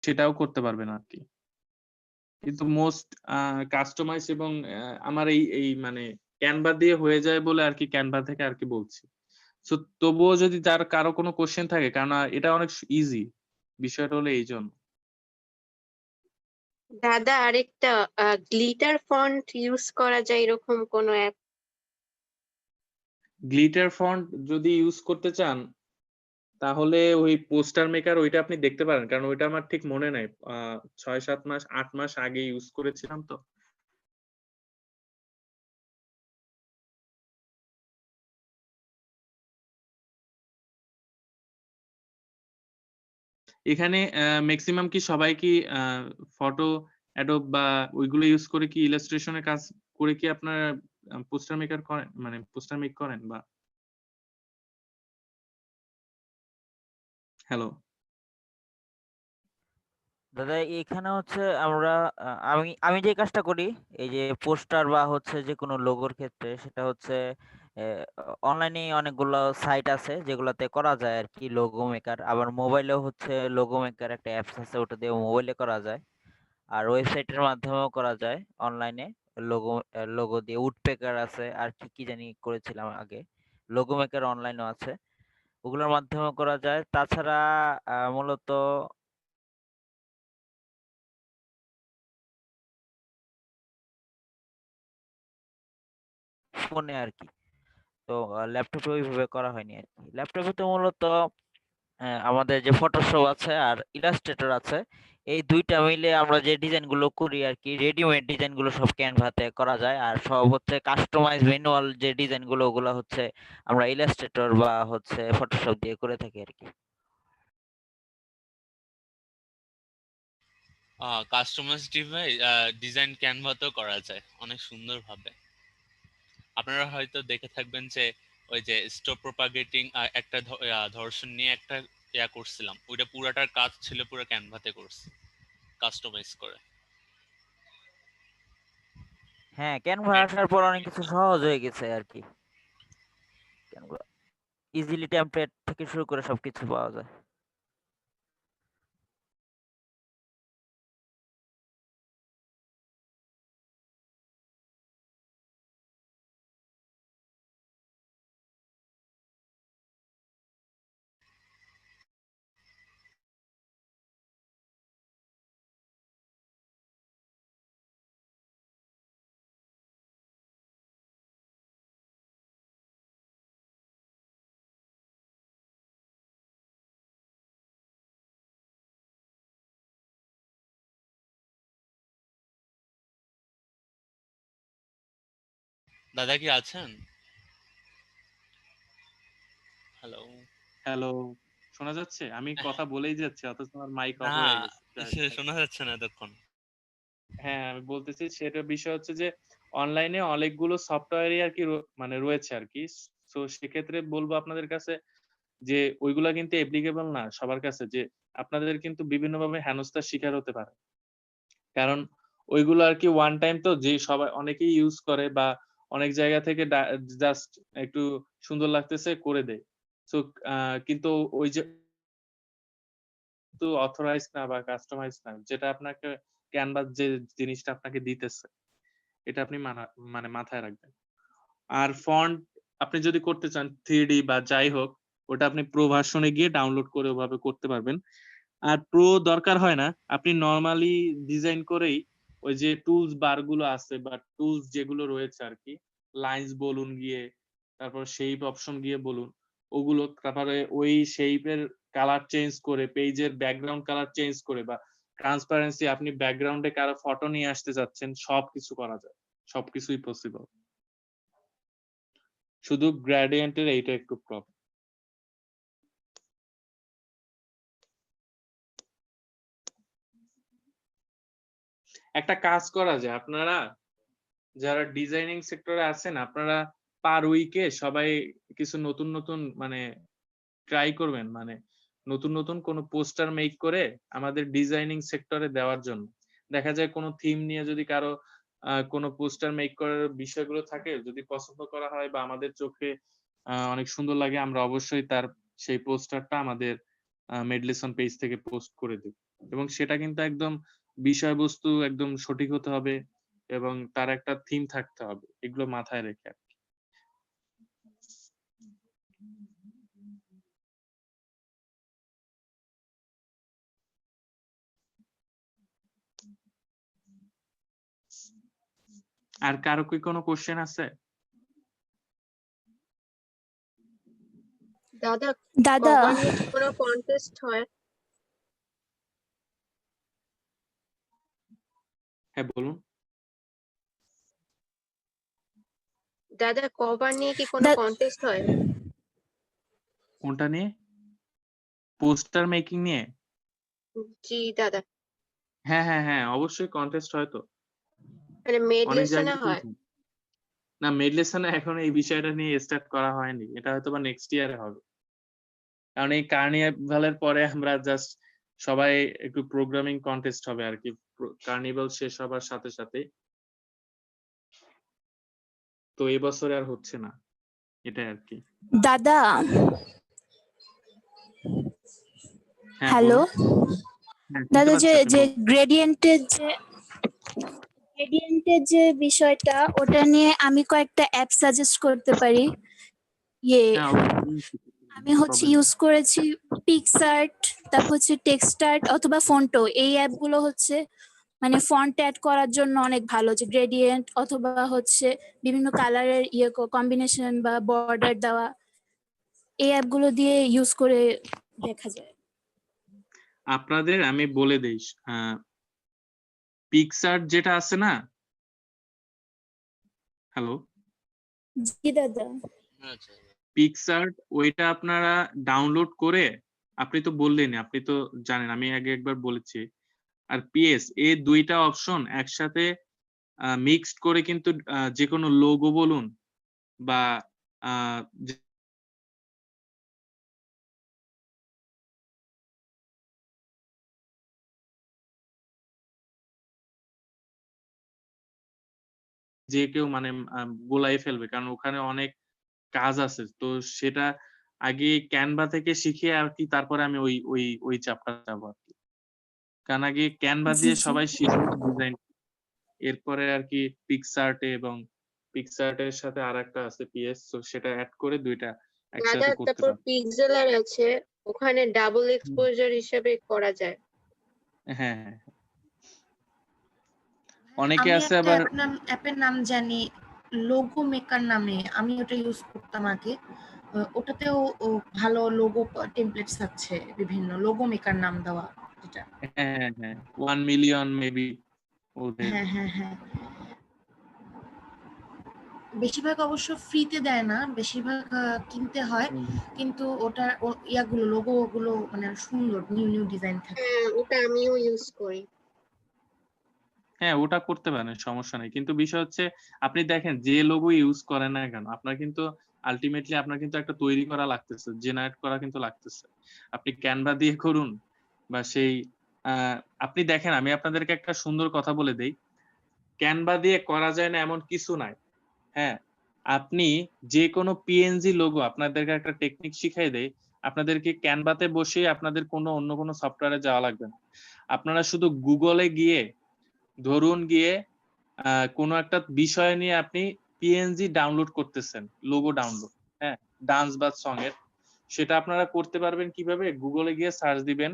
A: সেটাও করতে পারবেন আরকি। কিন্তু মোস্ট কাস্টমাইজ এবং আমার এই মানে ক্যানভা দিয়ে হয়ে যায় বলে আরকি ক্যানভা থেকে আরকি বলছি। সো তবুও যদি যার কারো কোনো কোয়েশ্চেন থাকে, কারণ এটা অনেক ইজি। বিষয়টা হলো এইজন্য।
H: দাদা আরেকটা গ্লিটার ফন্ট ইউজ করা যায় এরকম কোনো অ্যাপ?
A: গ্লিটার ফন্ট যদি ইউজ করতে চান তাহলে ওই পোস্টার মেকার ওইটা আপনি দেখতে পারেন। কারণ ওইটা আমার ঠিক মনে নাই। ৬-৭ মাস ৮ মাস আগে ইউজ করেছিলাম তো। এখানে মেক্সিমাম কি সবাই কি ফটো অ্যাডোব বা ওইগুলো ইউজ করে কি ইলাস্ট্রেশন এর কাজ করে কি আপনারা পোস্টার মেকার করেন? মানে পোস্টার মেক করেন বা হ্যালো?
E: দাদা এখানে হচ্ছে আমরা আমি আমি যে কাজটা করি এই যে পোস্টার বা হচ্ছে যে কোনো লোগোর ক্ষেত্রে সেটা হচ্ছে অনলাইনে অনেকগুলো সাইট আছে যেগুলোতে করা যায় আর কি লোগো মেকার, আবার মোবাইলেও হচ্ছে লোগো মেকার একটা অ্যাপস আছে ওটা দিয়ে মোবাইলে করা যায়, আর ওয়েবসাইটের মাধ্যমেও করা যায় অনলাইনে লোগো লোগো দিয়ে উডপেকার আছে আর কি কি জানি করেছিলাম আগে, লোগো মেকার অনলাইনেও আছে, ওগুলোর মাধ্যমেও করা যায়। তাছাড়া মূলত ফোনে আর কি, তো ল্যাপটপে ওইভাবে করা হয়নি আর কি। ল্যাপটপে তো মূলত আমাদের যে ফটোশপ আছে আর ইলাস্ট্রেটর আছে, এই দুইটা মিলে আমরা যে ডিজাইন গুলো করি আর কি, রেডিমেড ডিজাইন গুলো সব ক্যানভাতে করা যায়, আর সব হচ্ছে কাস্টমাইজ ম্যানুয়াল যে ডিজাইন গুলো ওগুলো হচ্ছে আমরা ইলাস্ট্রেটর বা হচ্ছে ফটোশপ দিয়ে করে থাকি আর কি।
B: কাস্টমাইজ ডিজাইন ক্যানভাতেও করা যায় অনেক সুন্দরভাবে। আপনারা হয়তো দেখে থাকবেন যে ওই যে স্টপ প্রপাগেটিং একটা ধর্ষণ নিয়ে একটা করছিলাম, ওইটা পুরাটার কাজ ছিল পুরো ক্যানভাতে করছি কাস্টমাইজ করে।
E: হ্যাঁ, ক্যানভা আসার পর অনেক কিছু সহজ হয়ে গেছে আর কি, ক্যানভা ইজিলি টেমপ্লেট থেকে শুরু করে সবকিছু পাওয়া যায়।
B: দাদা কি আছেন? হ্যালো।
A: হ্যালো, শোনা যাচ্ছে? আমি কথা বলেই যাচ্ছি অথচ আমার মাইক অফ
B: না,
A: হয়ে গেছে। যাক, যাক।
B: শোনা যাচ্ছে না এতক্ষণ।
A: হ্যাঁ, আমি বলতেছি সেটা বিষয় হচ্ছে যে অনলাইনে অনেকগুলো সফটওয়্যারই আরকি মানে রয়েছে আরকি। সো সেক্ষেত্রে বলবো আপনাদের কাছে যে ওইগুলা কিন্তু applicable না সবার কাছে, যে আপনাদের কিন্তু বিভিন্নভাবে হেনস্থার শিকার হতে পারে। কারণ ওইগুলো আরকি ওয়ান টাইম তো, যে সবাই অনেকেই ইউজ করে বা অনেক জায়গা থেকে জাস্ট একটু সুন্দর লাগতেছে করে দেয়। সো আ কিন্তু ওই যে অথরাইজড না বা কাস্টমাইজড না, যেটা আপনাকে ক্যানভাস যে জিনিসটা আপনাকে দিতেছে, এটা আপনি মানে মাথায় রাখবেন। আর ফন্ট আপনি যদি করতে চান 3D বা যাই হোক, ওটা আপনি প্রো ভার্সন এ গিয়ে ডাউনলোড করে ওভাবে করতে পারবেন। আর প্রো দরকার হয় না। আপনি নরমালি ডিজাইন করেই ওই যে টুলস বার গুলো আছে বা টুলস যেগুলো রয়েছে আরকি, লাইনস বলুন গিয়ে, তারপর শেপ অপশন গিয়ে বলুন, ওগুলো তারপরে ওই শেপের কালার চেঞ্জ করে, পেজের ব্যাকগ্রাউন্ড কালার চেঞ্জ করে বা ট্রান্সপারেন্সি, আপনি ব্যাকগ্রাউন্ডে কারো ফটো নিয়ে আসতে চাচ্ছেন, সবকিছু করা যায়। সবকিছুই পসিবল। শুধু গ্রেডিয়েন্ট এর এইটা একটু প্রবলেম। একটা কাজ করা যায়, আপনারা যারা ডিজাইনিং সেক্টরে আছেন, আপনারা পার উইকে সবাই কিছু নতুন, নতুন মানে ট্রাই করবেন। মানে নতুন, নতুন কোন পোস্টার মেক করে আমাদের ডিজাইনিং সেক্টরে দেওয়ার জন্য। দেখা যায় কোন থিম নিয়ে যদি কারো কোন পোস্টার মেক করার বিষয়গুলো থাকে, যদি পছন্দ করা হয় বা আমাদের চোখে অনেক সুন্দর লাগে, আমরা অবশ্যই তার সেই পোস্টারটা আমাদের মেডলেসন পেজ থেকে পোস্ট করে দেব। এবং সেটা কিন্তু একদম বিষয়বস্তু একদম সঠিক হতে হবে এবং তার একটা থিম থাকতে হবে। এগুলো মাথায় রেখে আরকি। আর কারো কি কোনো কোয়েশ্চেন আছে?
H: দাদা
F: দাদা
H: কভার নিয়ে কি কোনো কন্টেস্ট হয়?
A: হ্যাঁ, বলুন।
H: দাদা কভার নিয়ে কি কোনো
F: দা-
H: কন্টেস্ট হয়?
A: কোনটা নিয়ে? পোস্টার মেকিং নিয়ে?
H: জি দাদা,
A: হ্যাঁ, হ্যাঁ, হ্যাঁ, অবশ্যই কনটেস্ট হয় তো।
H: মানে মেড
A: অনেক
H: লেসনে
A: জায়গাতেই
H: হয়?
A: হয়। না, মেডলেসনে এখন এই বিষয়টা নিয়ে স্টার্ট করা হয়নি। এটা হয়তোবা নেক্সট ইয়ারে হবে। কারণ এই কার্নিভালের পরে আমরা জাস্ট সবাই একটু প্রোগ্রামিং কনটেস্ট হবে আরকি। কার্নিভাল শেষ হবার সাথে সাথেই। তো এবছরে আর হচ্ছে না। এটাই আরকি।
F: দাদা
A: হ্যাঁ,
F: হ্যালো
A: বলুন। হ্যাঁ, শুনতে
F: দাদা,
A: পাচ্ছি
F: যে
A: আপনি
F: যে
A: বলুন।
F: গ্রেডিয়েন্টের যে বিষয়টা, ওটা নিয়ে আমি কয়েকটা অ্যাপ সাজেস্ট করতে পারি।
A: হ্যাঁ, অবশ্যই।
F: আমি হচ্ছে
A: প্রবলেম
F: ইউজ করেছি পিক্সআর্ট, তারপর হচ্ছে টেক্সটার্ট অথবা ফন্টো। এই অ্যাপগুলো হচ্ছে মানে ফন্ট অ্যাড করার জন্য অনেক ভালো, যে গ্রেডিয়েন্ট অথবা হচ্ছে বিভিন্ন কালারের কম্বিনেশন বা বর্ডার দেওয়া, এই অ্যাপগুলো দিয়ে ইউজ করে দেখা যায়।
A: আপনাদের আমি বলে দেই, আ পিক্সআর্ট যেটা আছে না? হ্যালো?
F: জি দাদা।
B: আচ্ছা।
A: পিক্সআর্ট ওইটা আপনারা ডাউনলোড করে, আপনি তো বললেনই, আপনি তো জানেন, আমি আগে একবার বলেছি। আর পিএস, এই ২ টা অপশন একসাথে মিক্সড করে কিন্তু যেকোনো লোগো বলুন বা আ যে কেউ মানে গোলাই ফেলবে। কারণ ওখানে অনেক কাজ আছে। তো সেটা আগে Canva থেকে শিখে আরকি তারপরে আমি ওই চ্যাপ্টার যাবো আরকি। কারণ আগে Canva
F: জি
A: দিয়ে
F: জি
A: সবাই শিখবে ডিজাইন। এরপরে আরকি PicsArt এবং PicsArt এর সাথে আরেকটা আছে PS, তো সেটা এড করে ২ টা
H: দাদা
A: একসাথে করতে
H: তারপর
A: পারবে।
H: পিক্সেলার আছে, ওখানে ডাবল
A: হুম।
H: এক্সপোজার হিসেবে করা যায়।
A: হ্যাঁ, হ্যাঁ। অনেকে
I: আমি
A: আছে
I: একটা
A: আবার
I: অ্যাপের নাম জানি, লোগো মেকার নামে। আমি ওটা ইউজ করতাম আগে। ওটাতেও ভালো লোগো টেমপ্লেটস আছে, বিভিন্ন লোগো মেকার নাম দেওয়া যেটা।
A: হ্যাঁ, হ্যাঁ। 1 মিলিয়ন মেবি ওদের।
I: হ্যাঁ হ্যাঁ হ্যাঁ। বেশিরভাগ অবশ্য ফ্রিতে দেয় না, বেশিরভাগ কিনতে হয়, কিন্তু ওটার ইয়াগুলো লোগো গুলো মানে সুন্দর, নিউ নিউ ডিজাইন থাকে।
H: হ্যাঁ, ওটা আমিও ইউজ করি।
A: হ্যাঁ, ওটা করতে পারেন, সমস্যা নেই। কিন্তু বিষয় হচ্ছে আপনি দেখেন যে লোগো ইউজ করেন না কেন, আপনার কিন্তু আল্টিমেটলি আপনার কিন্তু একটা তৈরি করা লাগতেছে, জেনারেট করা কিন্তু লাগতেছে। আপনি ক্যানভা দিয়ে করুন বা সেই আপনি দেখেন, আমি আপনাদেরকে একটা সুন্দর কথা বলে দেই। ক্যানভা দিয়ে করা যায় না এমন কিছু নাই। হ্যাঁ, আপনি যেকোনো পিএনজি লোগো, আপনাদেরকে একটা টেকনিক শিখাই দেই। আপনাদেরকে ক্যানভাতে বসে আপনাদের অন্য কোনো সফটওয়্যারে যাওয়া লাগবে না। আপনারা শুধু গুগলে গিয়ে ধরুন গিয়ে কোনো একটা বিষয় নিয়ে আপনি পিএনজি ডাউনলোড করতেছেন, লোগো ডাউনলোড, হ্যাঁ? ডান্স বা সং এর। সেটা আপনারা করতে পারবেন কিভাবে? গুগলে গিয়ে সার্চ দিবেন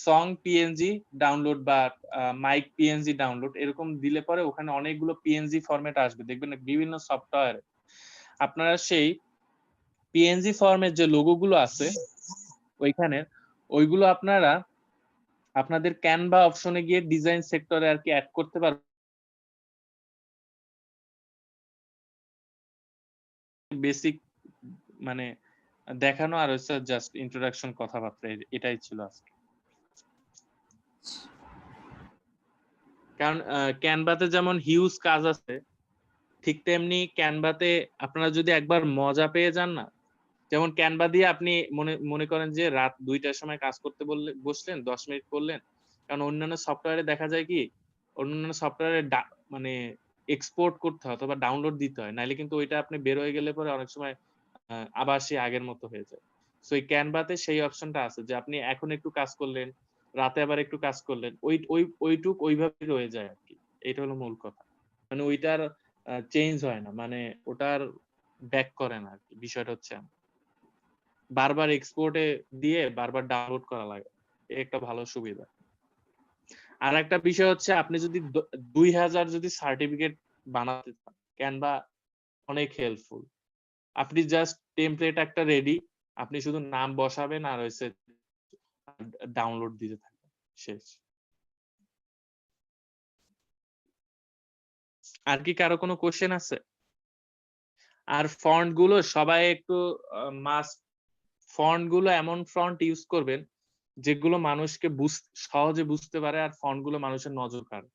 A: সং পিএনজি ডাউনলোড বা মাইক পিএনজি ডাউনলোড, এরকম দিলে পরে ওখানে অনেকগুলো পিএনজি ফরম্যাট আসবে। দেখবেন বিভিন্ন সফটওয়্যারে। আপনারা সেই পিএনজি ফরম্যাট যে লোগো গুলো আছে ওইখানে, ওইগুলো আপনারা আপনাদের ক্যানভা অপশনে গিয়ে ডিজাইন সেক্টরে আরকি এড করতে পারবেন। বেসিক মানে দেখানো আর হচ্ছে জাস্ট ইন্ট্রোডাকশন কথাবার্তা এটাই ছিল আজকে। কারণ ক্যানভাতে যেমন হিউজ কাজ আছে, ঠিক তেমনি ক্যানভাতে আপনারা যদি একবার মজা পেয়ে যান না, যেমন ক্যানভা দিয়ে আপনি মনে করেন যে রাত ২টার সময় কাজ করতে বসলেন, ১০ মিনিট করলেন। কারণ অন্যান্য সফটওয়্যারে দেখা যায় কি, অন্যান্য সফটওয়্যারে মানে এক্সপোর্ট করতে হয় অথবা ডাউনলোড দিতে হয়। নাইলে কিন্তু ওইটা আপনি বের হয়ে গেলে পরে অনেক সময় আবার সেই আগের মতো হয়ে যায়। সো এই ক্যানভাতে সেই অপশনটা আছে যে আপনি এখন একটু কাজ করলেন, রাতে আবার একটু কাজ করলেন। ওইটুক ওইভাবেই রয়ে যায় আরকি। এটা হলো মূল কথা। মানে ওইটার চেঞ্জ হয় না। মানে ওটার ব্যাক করে না আরকি। বিষয়টা হচ্ছে এমন। বারবার এক্সপোর্টে দিয়ে বারবার ডাউনলোড করা লাগে। এই একটা ভালো সুবিধা। আরেকটা বিষয় হচ্ছে আপনি যদি ২০০০ যদি সার্টিফিকেট বানাতে চান, ক্যানভা অনেক হেল্পফুল। আপনি জাস্ট টেমপ্লেট একটা রেডি, আপনি শুধু নাম বসাবেন আর হচ্ছে ডাউনলোড দিতে থাকবেন। শেষ। আর কি কারো কোনো কোশ্চেন আছে? আর ফন্ট গুলো সবাই একটু মাস্ট ফন্ট গুলো এমন ফন্ট ইউজ করবেন যেগুলো মানুষকে সহজে বুঝতে পারে আর ফন্ট গুলো মানুষের নজর কাড়ে।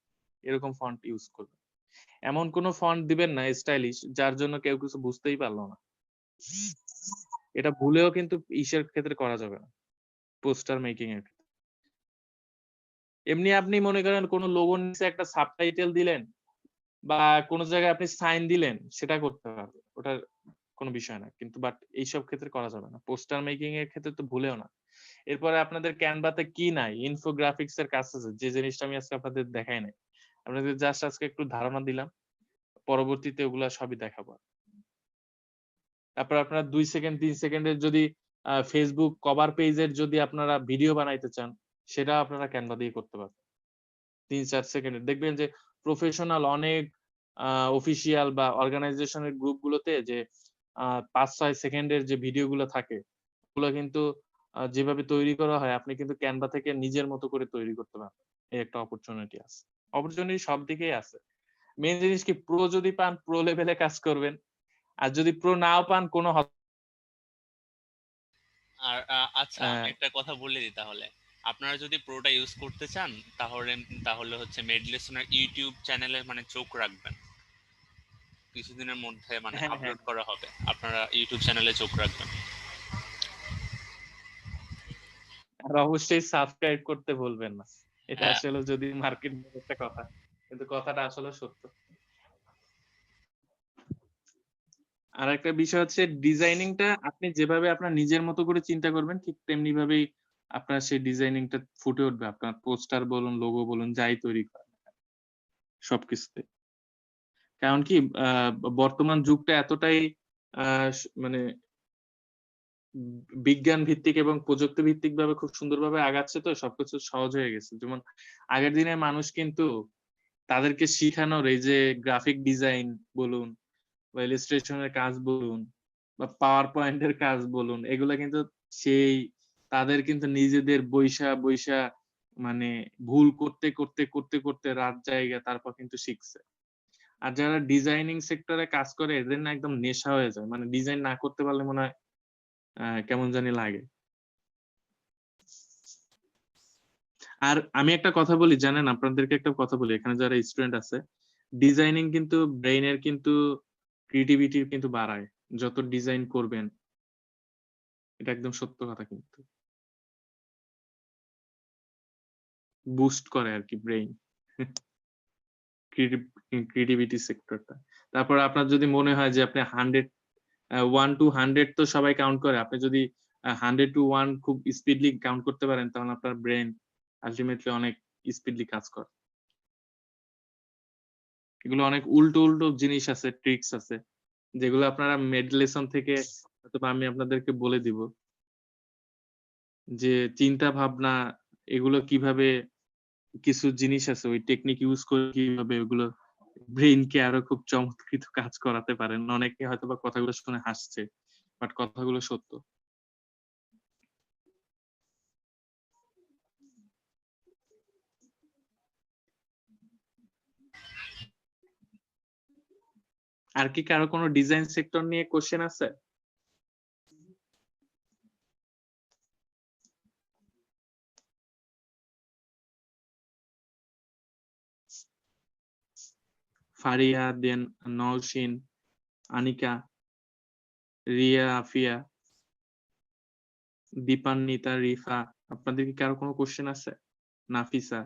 A: এরকম ফন্ট ইউজ করবেন। এমন কোন ফন্ট দিবেন না স্টাইলিশ যার জন্য কেউ কিছু বুঝতেই পারলো না। এটা ভুলেও কিন্তু ইসের ক্ষেত্রে করা যাবে না। পোস্টার মেকিং এর ক্ষেত্রে। এমনি আপনি মনে করেন কোন লোগোর নিচে একটা সাবটাইটেল দিলেন বা কোন জায়গায় আপনি সাইন দিলেন, সেটা করতে পারবে। ওটার কোন বিষয় না। কিন্তু বাট এইসব ক্ষেত্রে করা যাবে না। পোস্টার মেকিং এর ক্ষেত্রে তো ভুলেও না। এরপরে আপনাদের ক্যানভাতে কি নাই? ইনফোগ্রাফিক্স এর কাজ আছে। যে জিনিসটা আমি আজকে আপনাদের দেখাই নাই। আপনাদের জাস্ট আজকে একটু ধারণা দিলাম। পরবর্তীতে ওগুলা সবই দেখাবো। তারপর আপনারা ২ সেকেন্ড ৩ সেকেন্ডের যদি Facebook কভার পেজের যদি আপনারা ভিডিও বানাইতে চান, সেটাও আপনারা ক্যানভা দিয়ে করতে পারবেন। ৩-৪ সেকেন্ডের। দেখবেন যে প্রফেশনাল অনেক অফিসিয়াল বা অর্গানাইজেশনের গ্রুপগুলোতে যে ৫-৬ সেকেন্ডের যে ভিডিওগুলো থাকে, ওগুলো কিন্তু যেভাবে তৈরি করা হয় আপনি কিন্তু ক্যানভা থেকে নিজের মতো করে তৈরি করতে পারবেন। এই একটা অপরচুনিটি আছে। অপরচুনিটি সব দিকেই আছে। মেইন জিনিস কি, প্রো যদি পান প্রো লেভেলে কাজ করবেন। আর যদি প্রো নাও পান কোনো
B: আর আচ্ছা, আমি একটা কথা বলে দিই তাহলে। আপনারা যদি প্রোটা ইউজ করতে চান তাহলে হচ্ছে মেডলেসনের ইউটিউব চ্যানেলে মানে চোখ রাখবেন। কিছুদিনের মধ্যে মানে
A: হ্যাঁ, হ্যাঁ।
B: আপলোড করা হবে। আপনারা ইউটিউব চ্যানেলে চোখ রাখবেন।
A: আর অবশ্যই সাবস্ক্রাইব করতে ভুলবেন না। এটা
B: হ্যাঁ।
A: আসলে যদি মার্কেট একটা কথা, কিন্তু কথাটা আসলে সত্য। আর একটা বিষয় হচ্ছে ডিজাইনিংটা আপনি যেভাবে আপনার নিজের মতো করে চিন্তা করবেন ঠিক তেমনি ভাবেই আপনার সেই ডিজাইনিংটা ফুটে উঠবে। আপনার পোস্টার বলুন, লোগো বলুন, যাই তৈরি করেন সবকিছুতে। কারণ কি বর্তমান যুগটা এতটাই মানে বিজ্ঞান ভিত্তিক এবং প্রযুক্তি ভিত্তিক ভাবে খুব সুন্দরভাবে আগাচ্ছে, তো সবকিছু সহজ হয়ে গেছে। যেমন আগের দিনের মানুষ কিন্তু তাদেরকে শিখানোর এই যে গ্রাফিক ডিজাইন বলুন বা ইলাস্ট্রেশন এর কাজ বলুন বা পাওয়ার পয়েন্টের কাজ বলুন, এগুলা কিন্তু সেই তাদের কিন্তু নিজেদের বইসা মানে ভুল করতে রাত জায়গা তারপর কিন্তু শিখছে। আর যারা ডিজাইনিং সেক্টরে কাজ করে এদের না একদম নেশা হয়ে যায়, মানে ডিজাইন না করতে পারলে মনে হয় কেমন জানি লাগে। আর আমি একটা কথা বলি, জানেন, আপনাদেরকে একটা কথা বলি, এখানে যারা স্টুডেন্ট আছে, ডিজাইনিং কিন্তু ব্রেইনের কিন্তু ক্রিয়েটিভিটি কিন্তু বাড়ায়, যত ডিজাইন করবেন। এটা একদম সত্য কথা, কিন্তু বুস্ট করে আর কি ব্রেইন, ক্রিয়েটিভিটি সেক্টরটা। তারপর আপনার যদি মনে হয় যে আপনি 1 to 100 তো সবাই কাউন্ট করে, আপনি যদি 100 to 1 খুব স্পিডলি কাউন্ট করতে পারেন, তাহলে আপনার ব্রেন আলটিমেটলি অনেক স্পিডলি কাজ করে। এগুলো অনেক উল্টো উল্টো জিনিস আছে, ট্রিক্স আছে, যেগুলো আপনারা মেড লেসন থেকে অথবা আমি আপনাদেরকে বলে দিব, যে চিন্তা ভাবনা এগুলো কিভাবে, কিছু জিনিস আছে ওই টেকনিক ইউজ করে কিভাবে ওগুলো ব্রেইনকে আরো খুব চমৎকৃত কাজ করাতে পারেন। অনেকে হয়তোবা কথাগুলো শুনে হাসছে, বাট কথাগুলো সত্য। আর কি কারো কোনো ডিজাইন সেক্টর নিয়ে কোশ্চেন আছে? ফারিয়া, দেন নওশিন, আনিকা, রিয়া, আফিয়া, দীপান্বিতা, রিফা, আপনাদের কি কারো কোনো কোশ্চেন আছে? নাফিসা?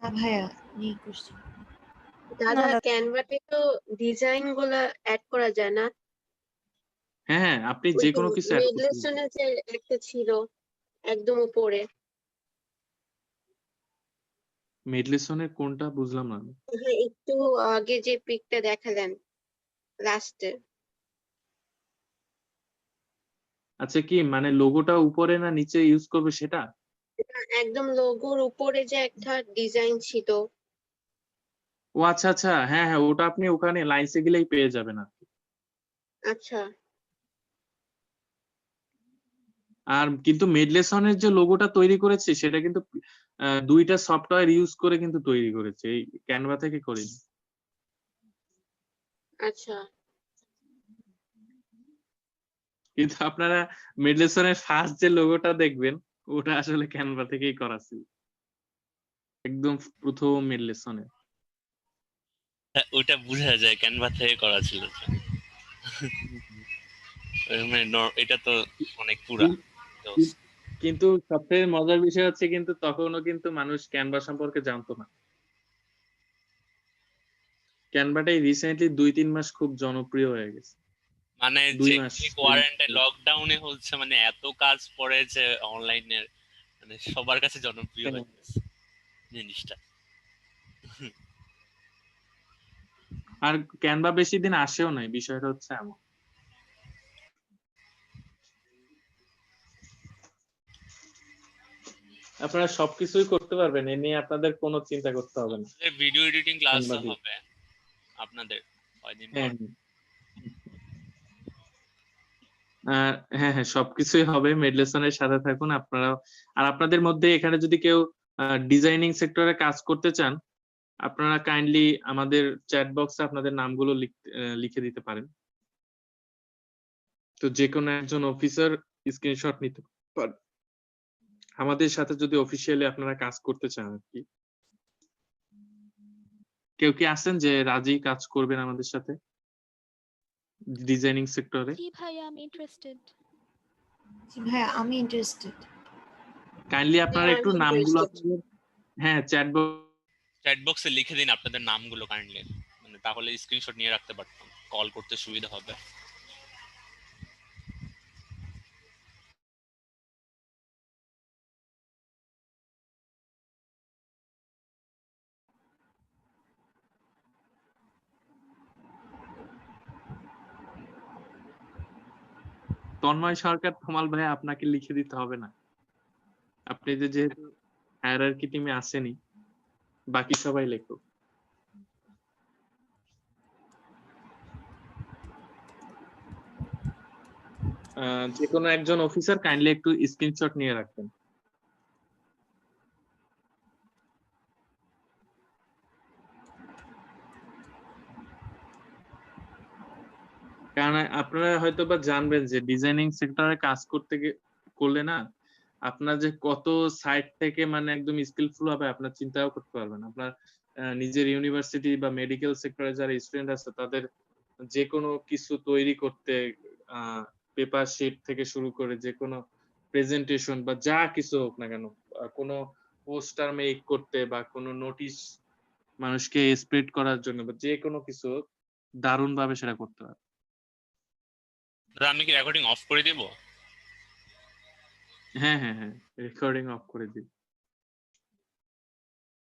I: না ভাইয়া, নেই কোশ্চেন।
H: দাদা ক্যানভাতে তো ডিজাইন গুলা অ্যাড করা যায় না?
A: হ্যাঁ হ্যাঁ, আপনি
H: ওই
A: যে
H: যে
A: কোনো কিছু অ্যাড করতে পারেন।
H: মেডলেসনে যে একটা ছিল একদম উপরে,
A: মেডলেসনের কোনটা বুঝলাম না আমি।
H: হ্যাঁ একটু আগে যে পিকটা দেখালেন লাস্টে।
A: আচ্ছা, কি মানে লোগোটা উপরে না নিচে ইউজ করবে সেটা?
H: একদম লোগোর উপরে যে একটা ডিজাইন ছিল।
A: ও আচ্ছা আচ্ছা, হ্যাঁ হ্যাঁ, ওটা আপনি ওখানে লাইনসে গেলেই পেয়ে যাবেন আর কি।
H: আচ্ছা
A: আর কিন্তু মেডলেসনের যে লোগোটা তৈরি করেছে সেটা কিন্তু দুইটা সফটওয়্যার ইউজ করে কিন্তু তৈরি করেছে, এই ক্যানভা থেকে করিনি।
H: আচ্ছা
A: কিন্তু আপনারা মেডলেসনের ফার্স্ট যে লোগোটা দেখবেন ওটা আসলে ক্যানভা থেকেই করা ছিল, একদম প্রথম মেডলেসনের।
B: ওইটা বোঝা যায় ক্যানভা থেকে করা ছিল। মানে এটা তো অনেক পুরা।
A: কিন্তু সবথেকে মজার বিষয় হচ্ছে কিন্তু তখনও কিন্তু মানুষ ক্যানভা সম্পর্কে জানতো না। ক্যানভাটাই রিসেন্টলি 2-3 মাস খুব জনপ্রিয় হয়ে গেছে।
B: মানে
A: 2
B: যে
A: মাস
B: কোয়ারেন্টাইন লকডাউনে হচ্ছে, মানে এত কাজ পড়েছে অনলাইনের, মানে সবার কাছে জনপ্রিয় হয়ে গেছে জিনিসটা।
A: আর ক্যানভা বেশি দিন আসেও নাই, বিষয়টা হচ্ছে এমন। আপনারা সবকিছুই করতে পারবেন, এ নিয়ে আপনাদের কোনো চিন্তা করতে হবে না।
B: ভিডিও এডিটিং ক্লাস
A: ক্যানভা দিয়ে।
B: হবে আপনাদের কয়দিন পর?
A: হ্যাঁ হ্যাঁ হ্যাঁ, সবকিছুই হবে। মেডলেসনের সাথে থাকুন আপনারা। আর আপনাদের মধ্যে এখানে যদি কেউ ডিজাইনিং সেক্টরে কাজ করতে চান, আপনারা কাইন্ডলি আমাদের চ্যাট বক্সে আপনাদের নামগুলো লিখে দিতে পারেন। তো যে কোনো একজন অফিসার স্ক্রিনশট নিতে পারেন আমাদের সাথে, যদি অফিসিয়ালি আপনারা কাজ করতে চান আর কি। কেউ কি আছেন যে রাজি কাজ করবেন আমাদের সাথে ডিজাইনিং সেক্টরে?
J: জি ভাইয়া, আমি ইন্টারেস্টেড।
I: জি ভাইয়া, আমি ইন্টারেস্টেড।
A: কাইন্ডলি আপনারা
H: হ্যাঁ,
A: একটু
H: আমি
A: নামগুলো
H: interested।
A: আপনাদের, হ্যাঁ,
B: চ্যাট বক্সে লিখে দিন আপনাদের নামগুলো কাইন্ডলি, মানে তাহলে স্ক্রিনশট নিয়ে রাখতে পারতাম, কল করতে সুবিধা হবে।
A: তন্ময় সরকার, তমাল ভাই, আপনাকে লিখে দিতে হবে না। আপনি যেহেতু হায়ারার্কি টিমে আসেনি, বাকি সবাই লেখো। যে কোনো একজন অফিসার কাইন্ডলি একটু স্ক্রিনশট নিয়ে রাখবেন। কারণ আপনারা হয়তো বা জানবেন যে ডিজাইনিং সেক্টরে কাজ করলে না আপনার যে কত সাইড থেকে মানে একদম স্কিলফুল হবে আপনার চিন্তাও করতে পারবেন। আপনার নিজের ইউনিভার্সিটি বা মেডিকেল সেক্টরে যারা স্টুডেন্ট আছে তাদের যে কোনো কিছু তৈরি করতে পেপার শিট থেকে শুরু করে যে কোনো প্রেজেন্টেশন বা যা কিছু হোক না কেন, কোনো পোস্টার মেক করতে বা কোনো নোটিশ মানুষকে স্প্রেড করার জন্য বা যে কোনো কিছু দারুণ ভাবে সেটা করতে পারে।
B: দাদা আমি কি রেকর্ডিং অফ করে দিব?
A: হ্যাঁ, রেকর্ডিং অফ করে দিই।